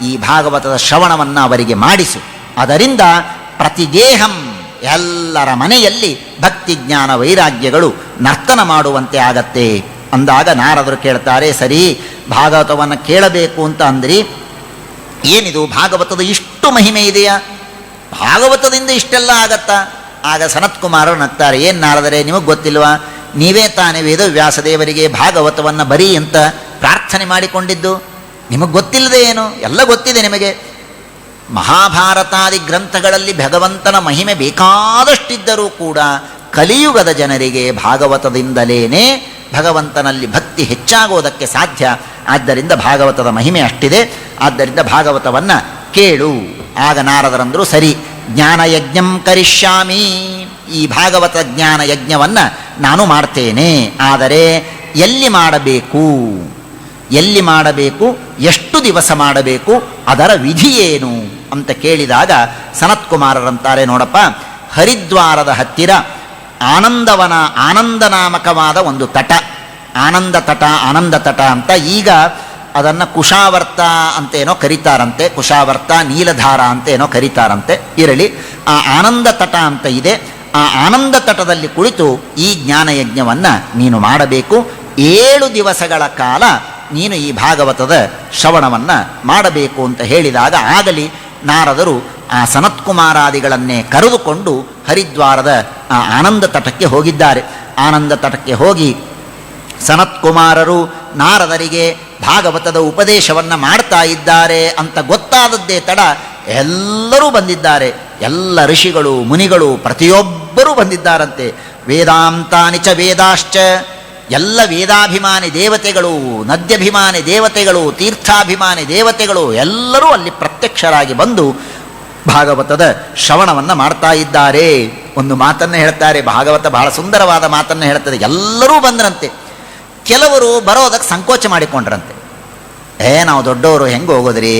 ಈ ಭಾಗವತದ ಶ್ರವಣವನ್ನು ಅವರಿಗೆ ಮಾಡಿಸು. ಅದರಿಂದ ಪ್ರತಿಗೇಹಂ, ಎಲ್ಲರ ಮನೆಯಲ್ಲಿ ಭಕ್ತಿ ಜ್ಞಾನ ವೈರಾಗ್ಯಗಳು ನರ್ತನ ಮಾಡುವಂತೆ ಆಗತ್ತೆ ಅಂದಾಗ ನಾರದರು ಕೇಳ್ತಾರೆ, ಸರಿ ಭಾಗವತವನ್ನು ಕೇಳಬೇಕು ಅಂತ ಅಂದ್ರಿ, ಏನಿದು ಭಾಗವತದ ಇಷ್ಟು ಮಹಿಮೆ ಇದೆಯಾ, ಭಾಗವತದಿಂದ ಇಷ್ಟೆಲ್ಲ ಆಗತ್ತಾ? ಆಗ ಸನತ್ಕುಮಾರರು ನಗ್ತಾರೆ, ಏನು ನಾರದರೆ ನಿಮಗೆ ಗೊತ್ತಿಲ್ವಾ, ನೀವೇ ತಾನೇ ವೇದವ್ಯಾಸದೇವರಿಗೆ ಭಾಗವತವನ್ನು ಬರೀ ಅಂತ ಪ್ರಾರ್ಥನೆ ಮಾಡಿಕೊಂಡಿದ್ದು, ನಿಮಗೆ ಗೊತ್ತಿಲ್ಲದೆ ಏನು, ಎಲ್ಲ ಗೊತ್ತಿದೆ ನಿಮಗೆ. ಮಹಾಭಾರತಾದಿ ಗ್ರಂಥಗಳಲ್ಲಿ ಭಗವಂತನ ಮಹಿಮೆ ಬೇಕಾದಷ್ಟಿದ್ದರೂ ಕೂಡ ಕಲಿಯುಗದ ಜನರಿಗೆ ಭಾಗವತದಿಂದಲೇ ಭಗವಂತನಲ್ಲಿ ಭಕ್ತಿ ಹೆಚ್ಚಾಗೋದಕ್ಕೆ ಸಾಧ್ಯ. ಆದ್ದರಿಂದ ಭಾಗವತದ ಮಹಿಮೆ ಅಷ್ಟಿದೆ, ಆದ್ದರಿಂದ ಭಾಗವತವನ್ನು ಕೇಳು. ಆಗ ನಾರದರಂದರು, ಸರಿ ಜ್ಞಾನಯಜ್ಞಂ ಕರಿಷ್ಯಾಮಿ, ಈ ಭಾಗವತ ಜ್ಞಾನ ಯಜ್ಞವನ್ನು ನಾನು ಮಾಡ್ತೇನೆ. ಆದರೆ ಎಲ್ಲಿ ಮಾಡಬೇಕು, ಎಲ್ಲಿ ಮಾಡಬೇಕು, ಎಷ್ಟು ದಿವಸ ಮಾಡಬೇಕು, ಅದರ ವಿಧಿ ಏನು ಅಂತ ಕೇಳಿದಾಗ ಸನತ್ಕುಮಾರರಂತಾರೆ, ನೋಡಪ್ಪ, ಹರಿದ್ವಾರದ ಹತ್ತಿರ ಆನಂದವನ, ಆನಂದನಾಮಕವಾದ ಒಂದು ತಟ, ಆನಂದ ತಟ, ಆನಂದ ತಟ ಅಂತ ಈಗ ಅದನ್ನು ಕುಶಾವರ್ತ ಅಂತೇನೋ ಕರೀತಾರಂತೆ, ಕುಶಾವರ್ತ ನೀಲಧಾರ ಅಂತೇನೋ ಕರೀತಾರಂತೆ, ಇರಲಿ. ಆ ಆನಂದ ತಟ ಅಂತ ಇದೆ, ಆ ಆನಂದ ತಟದಲ್ಲಿ ಕುಳಿತು ಈ ಜ್ಞಾನಯಜ್ಞವನ್ನು ನೀನು ಮಾಡಬೇಕು. 7 ದಿವಸಗಳ ಕಾಲ ನೀನು ಈ ಭಾಗವತದ ಶ್ರವಣವನ್ನು ಮಾಡಬೇಕು ಅಂತ ಹೇಳಿದಾಗ ಆಗಲಿ ನಾರದರು ಆ ಸನತ್ಕುಮಾರಾದಿಗಳನ್ನೇ ಕರೆದುಕೊಂಡು ಹರಿದ್ವಾರದ ಆ ಆನಂದ ತಟಕ್ಕೆ ಹೋಗಿದ್ದಾರೆ. ಆನಂದ ತಟಕ್ಕೆ ಹೋಗಿ ಸನತ್ಕುಮಾರರು ನಾರದರಿಗೆ ಭಾಗವತದ ಉಪದೇಶವನ್ನು ಮಾಡ್ತಾ ಇದ್ದಾರೆ ಅಂತ ಗೊತ್ತಾದದ್ದೇ ತಡ ಎಲ್ಲರೂ ಬಂದಿದ್ದಾರೆ. ಎಲ್ಲ ಋಷಿಗಳು ಮುನಿಗಳು ಪ್ರತಿಯೊಬ್ಬರೂ ಬಂದಿದ್ದಾರಂತೆ. ವೇದಾಂತಾನಿ ಚ ವೇದಾಶ್ಚ, ಎಲ್ಲ ವೇದಾಭಿಮಾನಿ ದೇವತೆಗಳು, ನದ್ಯಭಿಮಾನಿ ದೇವತೆಗಳು, ತೀರ್ಥಾಭಿಮಾನಿ ದೇವತೆಗಳು ಎಲ್ಲರೂ ಅಲ್ಲಿ ಪ್ರತ್ಯಕ್ಷರಾಗಿ ಬಂದು ಭಾಗವತದ ಶ್ರವಣವನ್ನು ಮಾಡ್ತಾ ಇದ್ದಾರೆ. ಒಂದು ಮಾತನ್ನು ಹೇಳ್ತಾರೆ, ಭಾಗವತ ಬಹಳ ಸುಂದರವಾದ ಮಾತನ್ನು ಹೇಳ್ತದೆ. ಎಲ್ಲರೂ ಬಂದ್ರಂತೆ. ಕೆಲವರು ಬರೋದಕ್ಕೆ ಸಂಕೋಚ ಮಾಡಿಕೊಂಡ್ರಂತೆ. ನಾವು ದೊಡ್ಡವರು ಹೆಂಗೆ ಹೋಗೋದ್ರಿ,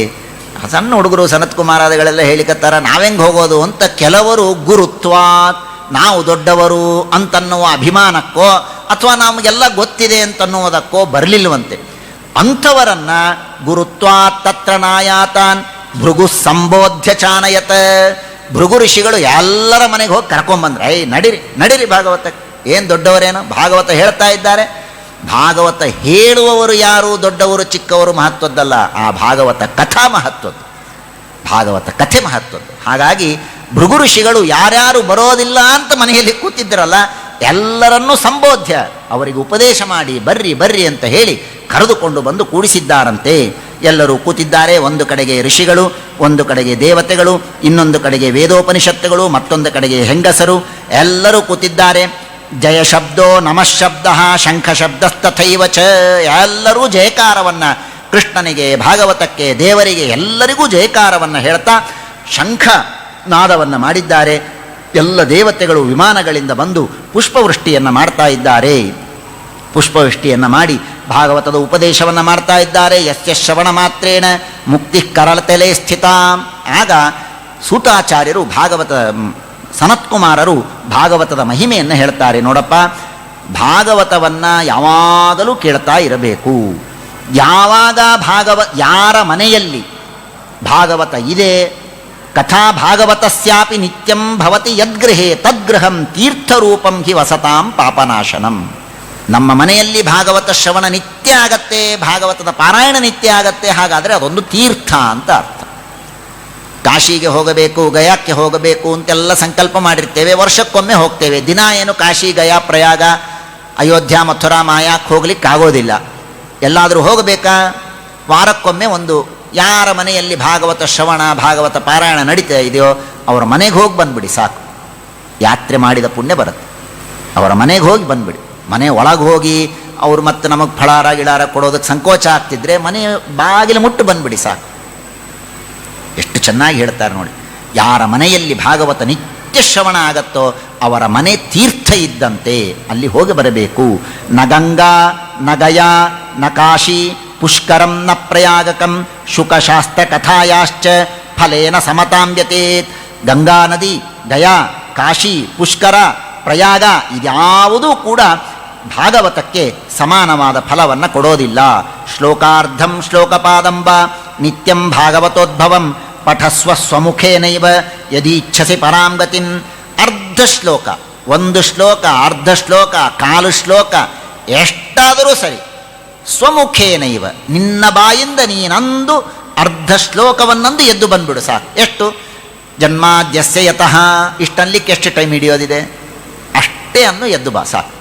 ಸಣ್ಣ ಹುಡುಗರು ಸನತ್ಕುಮಾರಾದಿಗಳೆಲ್ಲ ಹೇಳಿಕತ್ತಾರ, ನಾವೆಂಗೆ ಹೋಗೋದು ಅಂತ ಕೆಲವರು ಗುರುತ್ವಾತ್, ನಾವು ದೊಡ್ಡವರು ಅಂತನ್ನುವ ಅಭಿಮಾನಕ್ಕೋ ಅಥವಾ ನಮಗೆಲ್ಲ ಗೊತ್ತಿದೆ ಅಂತನ್ನುವುದಕ್ಕೋ ಬರಲಿಲ್ಲವಂತೆ. ಅಂಥವರನ್ನು ಗುರುತ್ವಾತ್ ತತ್ರ ನಾಯಾತಾನ್ ಭೃಗು ಸಂಬೋಧ್ಯ ಚಾನಯತ, ಭೃಗು ಋಷಿಗಳು ಎಲ್ಲರ ಮನೆಗೆ ಹೋಗಿ ಕರ್ಕೊಂಬಂದ್ರೆ, ನಡೀರಿ ನಡೀರಿ ಭಾಗವತಕ್ಕೆ, ಏನು ದೊಡ್ಡವರೇನೋ ಭಾಗವತ ಹೇಳ್ತಾ ಇದ್ದಾರೆ. ಭಾಗವತ ಹೇಳುವವರು ಯಾರು ದೊಡ್ಡವರು ಚಿಕ್ಕವರು ಮಹತ್ವದ್ದಲ್ಲ, ಆ ಭಾಗವತ ಕಥಾ ಮಹತ್ವದ್ದು, ಭಾಗವತ ಕಥೆ ಮಹತ್ವದ್ದು. ಹಾಗಾಗಿ ಭೃಗು ಋಷಿಗಳು ಯಾರ್ಯಾರು ಬರೋದಿಲ್ಲ ಅಂತ ಮನೆಯಲ್ಲಿ ಕೂತಿದ್ದರಲ್ಲ ಎಲ್ಲರನ್ನೂ ಸಂಬೋಧ್ಯ, ಅವರಿಗೆ ಉಪದೇಶ ಮಾಡಿ ಬರ್ರಿ ಬರ್ರಿ ಅಂತ ಹೇಳಿ ಕರೆದುಕೊಂಡು ಬಂದು ಕೂಡಿಸಿದ್ದಾರಂತೆ. ಎಲ್ಲರೂ ಕೂತಿದ್ದಾರೆ. ಒಂದು ಕಡೆಗೆ ಋಷಿಗಳು, ಒಂದು ಕಡೆಗೆ ದೇವತೆಗಳು, ಇನ್ನೊಂದು ಕಡೆಗೆ ವೇದೋಪನಿಷತ್ತುಗಳು, ಮತ್ತೊಂದು ಕಡೆಗೆ ಹೆಂಗಸರು, ಎಲ್ಲರೂ ಕೂತಿದ್ದಾರೆ. ಜಯ ಶಬ್ದೋ ನಮಃ ಶಬ್ದ ಶಂಖ ಶಬ್ದಸ್ತಥೈವ ಚ. ಎಲ್ಲರೂ ಜಯಕಾರವನ್ನು ಕೃಷ್ಣನಿಗೆ, ಭಾಗವತಕ್ಕೆ, ದೇವರಿಗೆ ಎಲ್ಲರಿಗೂ ಜಯಕಾರವನ್ನು ಹೇಳ್ತಾ ಶಂಖ ನಾದವನ್ನು ಮಾಡಿದ್ದಾರೆ. ಎಲ್ಲ ದೇವತೆಗಳು ವಿಮಾನಗಳಿಂದ ಬಂದು ಪುಷ್ಪವೃಷ್ಟಿಯನ್ನು ಮಾಡ್ತಾ ಇದ್ದಾರೆ. ಪುಷ್ಪವೃಷ್ಟಿಯನ್ನು ಮಾಡಿ ಭಾಗವತದ ಉಪದೇಶವನ್ನು ಮಾಡ್ತಾ ಇದ್ದಾರೆ. ಯಸ್ಯ ಶ್ರವಣ ಮಾತ್ರೇಣ ಮುಕ್ತಿ ಕರಳತೆಲೆ ಸ್ಥಿತ. ಆಗ ಸೂತಾಚಾರ್ಯರು ಸನತ್ಕುಮಾರರು ಭಾಗವತದ ಮಹಿಮೆಯನ್ನು ಹೇಳ್ತಾರೆ. ನೋಡಪ್ಪ, ಭಾಗವತವನ್ನು ಯಾವಾಗಲೂ ಕೇಳ್ತಾ ಇರಬೇಕು. ಯಾವಾಗ ಯಾರ ಮನೆಯಲ್ಲಿ ಭಾಗವತ ಇದೆ, ಕಥಾ ಭಾಗವತಸ್ಯಾಪಿ ನಿತ್ಯಂ ಭವತಿ ಯದ್ಗೃಹೇ ತದ್ಗೃಹಂ ತೀರ್ಥರೂಪಂ ಹಿ ವಸತಾಂ ಪಾಪನಾಶನಂ. ನಮ್ಮ ಮನೆಯಲ್ಲಿ ಭಾಗವತ ಶ್ರವಣ ನಿತ್ಯ ಆಗತ್ತೆ, ಭಾಗವತದ ಪಾರಾಯಣ ನಿತ್ಯ ಆಗತ್ತೆ, ಹಾಗಾದರೆ ಅದೊಂದು ತೀರ್ಥ ಅಂತ ಅರ್ಥ. ಕಾಶಿಗೆ ಹೋಗಬೇಕು, ಗಯಾಕ್ಕೆ ಹೋಗಬೇಕು ಅಂತೆಲ್ಲ ಸಂಕಲ್ಪ ಮಾಡಿರ್ತೇವೆ, ವರ್ಷಕ್ಕೊಮ್ಮೆ ಹೋಗ್ತೇವೆ. ದಿನ ಏನು ಕಾಶಿ, ಗಯಾ, ಪ್ರಯಾಗ, ಅಯೋಧ್ಯ, ಮಥುರಾ, ಮಾಯಾಕ್ಕೆ ಹೋಗ್ಲಿಕ್ಕಾಗೋದಿಲ್ಲ. ಎಲ್ಲಾದರೂ ಹೋಗಬೇಕಾ? ವಾರಕ್ಕೊಮ್ಮೆ ಒಂದು ಯಾರ ಮನೆಯಲ್ಲಿ ಭಾಗವತ ಶ್ರವಣ, ಭಾಗವತ ಪಾರಾಯಣ ನಡೀತಾ ಇದೆಯೋ ಅವರ ಮನೆಗೆ ಹೋಗಿ ಬಂದುಬಿಡಿ, ಸಾಕು. ಯಾತ್ರೆ ಮಾಡಿದ ಪುಣ್ಯ ಬರುತ್ತೆ. ಅವರ ಮನೆಗೆ ಹೋಗಿ ಬಂದುಬಿಡಿ. ಮನೆ ಒಳಗೆ ಹೋಗಿ ಅವರು ಮತ್ತೆ ನಮಗೆ ಫಳಾರ ಗಿಡಾರ ಕೊಡೋದಕ್ಕೆ ಸಂಕೋಚ ಆಗ್ತಿದ್ರೆ ಮನೆ ಬಾಗಿಲು ಮುಟ್ಟು ಬಂದುಬಿಡಿ, ಸಾಕು. ಎಷ್ಟು ಚೆನ್ನಾಗಿ ಹೇಳ್ತಾರೆ ನೋಡಿ. ಯಾರ ಮನೆಯಲ್ಲಿ ಭಾಗವತ ನಿತ್ಯ ಶ್ರವಣ ಆಗತ್ತೋ ಅವರ ಮನೆ ತೀರ್ಥ ಇದ್ದಂತೆ, ಅಲ್ಲಿ ಹೋಗಿ ಬರಬೇಕು. ನ ಗಂಗಾ ನ ಗಯಾ ನ ಕಾಶಿ ಪುಷ್ಕರಂ ನ ಪ್ರಯಾಗಕಂ ಶುಕಶಾಸ್ತ್ರ ಕಥಾಯಾಶ್ಚ ಫಲೇನ ಸಮತಾಂಬ್ಯತೇತ್. ಗಂಗಾ ನದಿ, ಗಯಾ, ಕಾಶಿ, ಪುಷ್ಕರ, ಪ್ರಯಾಗ ಇದ್ಯಾವುದೂ ಕೂಡ ಭಾಗವತಕ್ಕೆ ಸಮಾನವಾದ ಫಲವನ್ನು ಕೊಡೋದಿಲ್ಲ. ಶ್ಲೋಕಾರ್ಧಂ ಶ್ಲೋಕಪಾದಂಬ ನಿತ್ಯಂ ಭಾಗವತೋದ್ಭವಂ ಪಠಸ್ವ ಸ್ವಮುಖೇನೈವ ಯದೀಚ್ಛಸಿ ಪರಾಂ ಗತಿಂ. ಅರ್ಧ ಶ್ಲೋಕ, ಒಂದು ಶ್ಲೋಕ, ಅರ್ಧ ಶ್ಲೋಕ, ಕಾಲು ಶ್ಲೋಕ, ಎಷ್ಟಾದರೂ ಸರಿ, ಸ್ವಮುಖೇನೈವ ನಿನ್ನ ಬಾಯಿಂದ ನೀನಂದು ಅರ್ಧ ಶ್ಲೋಕವನ್ನಂದು ಎದ್ದು ಬಂದ್ಬಿಡು, ಸಾಕು. ಎಷ್ಟು? ಜನ್ಮಾದ್ಯಸ್ಯ ಯತಃ, ಇಷ್ಟನ್ಲಿಕ್ಕೆ ಎಷ್ಟು ಟೈಮ್ ಹಿಡಿಯೋದಿದೆ? ಅಷ್ಟೇ ಅನ್ನು ಎದ್ದು ಬಾ, ಸಾಕು.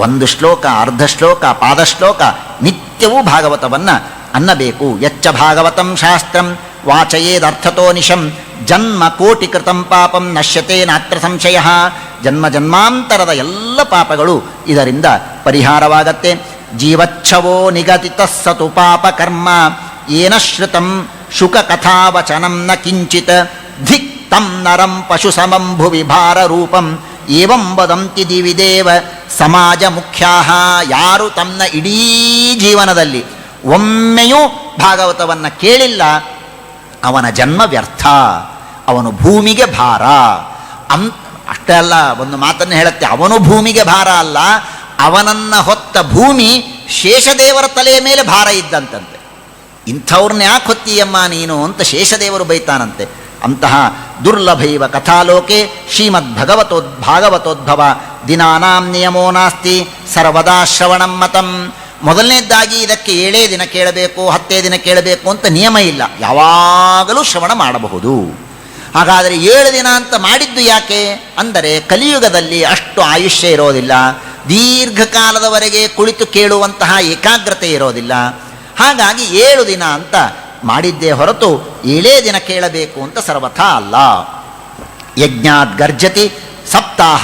ಒಂದು ಶ್ಲೋಕ, ಅರ್ಧ ಶ್ಲೋಕ, ಪಾದಶ್ಲೋಕ ನಿತ್ಯವೂ ಭಾಗವತವನ್ನು ಅನ್ನಬೇಕು. ಯಚ್ಚ ಭಾಗವತಂ ಶಾಸ್ತ್ರಂ ವಾಚಯೇದರ್ಥತೋ ನಿಶಂ ಜನ್ಮ ಕೋಟಿ ಕೃತಂ ಪಾಪಂ ನಶ್ಯತೆ ನಾತ್ರ ಸಂಶಯ. ಜನ್ಮ ಜನ್ಮಾಂತರದ ಎಲ್ಲ ಪಾಪಗಳು ಇದರಿಂದ ಪರಿಹಾರವಾಗತ್ತೆ. ಜೀವಚ್ಛವೋ ನಿಗದಿತ ಸತು ಪಾಪ ಕರ್ಮ ಏನ ಶ್ರುತಂ ಶುಕ ಕಥಾವಚನಂ ನ ಕಿಂಚಿತ್ ಧಿಕ್ ತಂ ನರಂ ಪಶು ಸಮಂ ಭುವಿ ಭಾರ ರೂಪಂ ಏವಂ ವದಂತಿ ದಿವಿದೇವ ಸಮಾಜ ಮುಖ್ಯಾಹ. ಯಾರು ತನ್ನ ಇಡೀ ಜೀವನದಲ್ಲಿ ಒಮ್ಮೆಯೂ ಭಾಗವತವನ್ನು ಕೇಳಿಲ್ಲ ಅವನ ಜನ್ಮ ವ್ಯರ್ಥ, ಅವನು ಭೂಮಿಗೆ ಭಾರ. ಅಷ್ಟೇ ಅಲ್ಲ, ಒಂದು ಮಾತನ್ನು ಹೇಳುತ್ತೆ, ಅವನು ಭೂಮಿಗೆ ಭಾರ ಅಲ್ಲ, ಅವನನ್ನು ಹೊತ್ತ ಭೂಮಿ ಶೇಷದೇವರ ತಲೆಯ ಮೇಲೆ ಭಾರ ಇದ್ದಂತಂತೆ. ಇಂಥವ್ರನ್ನ ಯಾಕೆ ಹೊತ್ತೀಯಮ್ಮ ನೀನು ಅಂತ ಶೇಷದೇವರು ಬೈತಾನಂತೆ. ಅಂತಹ ದುರ್ಲಭೈವ ಕಥಾಲೋಕೆ ಭಾಗವತೋದ್ಭವ ದಿನಾನಾಂ ನಿಯಮೋ ನಾಸ್ತಿ ಸರ್ವದಾ ಶ್ರವಣಂ ಮತಂ. ಮೊದಲನೇದಾಗಿ ಇದಕ್ಕೆ 7 ದಿನ ಕೇಳಬೇಕು, 10 ದಿನ ಕೇಳಬೇಕು ಅಂತ ನಿಯಮ ಇಲ್ಲ, ಯಾವಾಗಲೂ ಶ್ರವಣ ಮಾಡಬಹುದು. ಹಾಗಾದರೆ 7 ದಿನ ಅಂತ ಮಾಡಿದ್ದು ಯಾಕೆ ಅಂದರೆ ಕಲಿಯುಗದಲ್ಲಿ ಅಷ್ಟು ಆಯುಷ್ಯ ಇರೋದಿಲ್ಲ, ದೀರ್ಘಕಾಲದವರೆಗೆ ಕುಳಿತು ಕೇಳುವಂತಹ ಏಕಾಗ್ರತೆ ಇರೋದಿಲ್ಲ. ಹಾಗಾಗಿ 7 ದಿನ ಅಂತ ಮಾಡಿದ್ದೇ ಹೊರತು 7 ದಿನ ಕೇಳಬೇಕು ಅಂತ ಸರ್ವಥಾ ಅಲ್ಲ. ಯಜ್ಞಾದ್ ಗರ್ಜತಿ ಸಪ್ತಾಹ.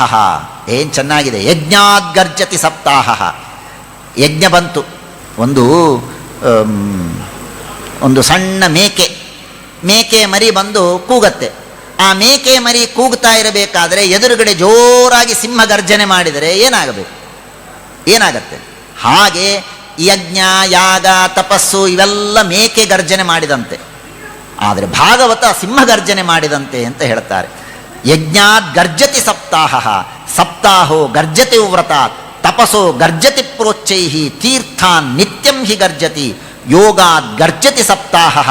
ಏನು ಚೆನ್ನಾಗಿದೆ, ಯಜ್ಞಾದ್ ಗರ್ಜತಿ ಸಪ್ತಾಹ. ಯಜ್ಞ ಬಂತು, ಒಂದು ಸಣ್ಣ ಮೇಕೆ ಮರಿ ಬಂದು ಕೂಗತ್ತೆ. ಆ ಮೇಕೆ ಮರಿ ಕೂಗ್ತಾ ಇರಬೇಕಾದ್ರೆ ಎದುರುಗಡೆ ಜೋರಾಗಿ ಸಿಂಹ ಗರ್ಜನೆ ಮಾಡಿದರೆ ಏನಾಗತ್ತೆ? ಹಾಗೆ ಯಜ್ಞ, ಯಾಗ, ತಪಸ್ಸು ಇವೆಲ್ಲ ಮೇಕೆ ಗರ್ಜನೆ ಮಾಡಿದಂತೆ, ಆದರೆ ಭಾಗವತ ಸಿಂಹ ಗರ್ಜನೆ ಮಾಡಿದಂತೆ ಅಂತ ಹೇಳ್ತಾರೆ. ಯಜ್ಞಾದ್ ಗರ್ಜತಿ ಸಪ್ತಾಹ, ಸಪ್ತಾಹೋ ಗರ್ಜತಿ ವ್ರತಾತ್, ತಪಸೋ ಗರ್ಜತಿ ಪ್ರೋಚ್ಚೈ, ತೀರ್ಥಾನ್ ನಿತ್ಯಂ ಹಿ ಗರ್ಜತಿ, ಯೋಗಾದ್ ಗರ್ಜತಿ ಸಪ್ತಾಹ,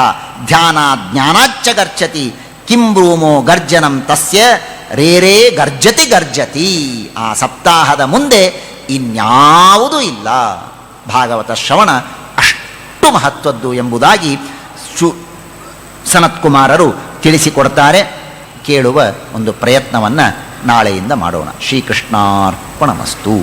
ಧ್ಯಾನಾದ್ ಜ್ಞಾನಾಚ್ಚ ಗರ್ಜತಿ, ಕಿಂ ಬ್ರೂಮೋ ಗರ್ಜನಂ ತಸ್ಯ ರೇರೇ ಗರ್ಜತಿ. ಆ ಸಪ್ತಾಹದ ಮುಂದೆ ಇನ್ಯಾವುದೂ ಇಲ್ಲ. ಭಾಗವತ ಶ್ರವಣ ಅಷ್ಟು ಮಹತ್ವದ್ದು ಎಂಬುದಾಗಿ ಸನತ್ಕುಮಾರರು ತಿಳಿಸಿಕೊಡ್ತಾರೆ. ಕೇಳುವ ಒಂದು ಪ್ರಯತ್ನವನ್ನು ನಾಳೆಯಿಂದ ಮಾಡೋಣ. ಶ್ರೀಕೃಷ್ಣಾರ್ಪಣಮಸ್ತು.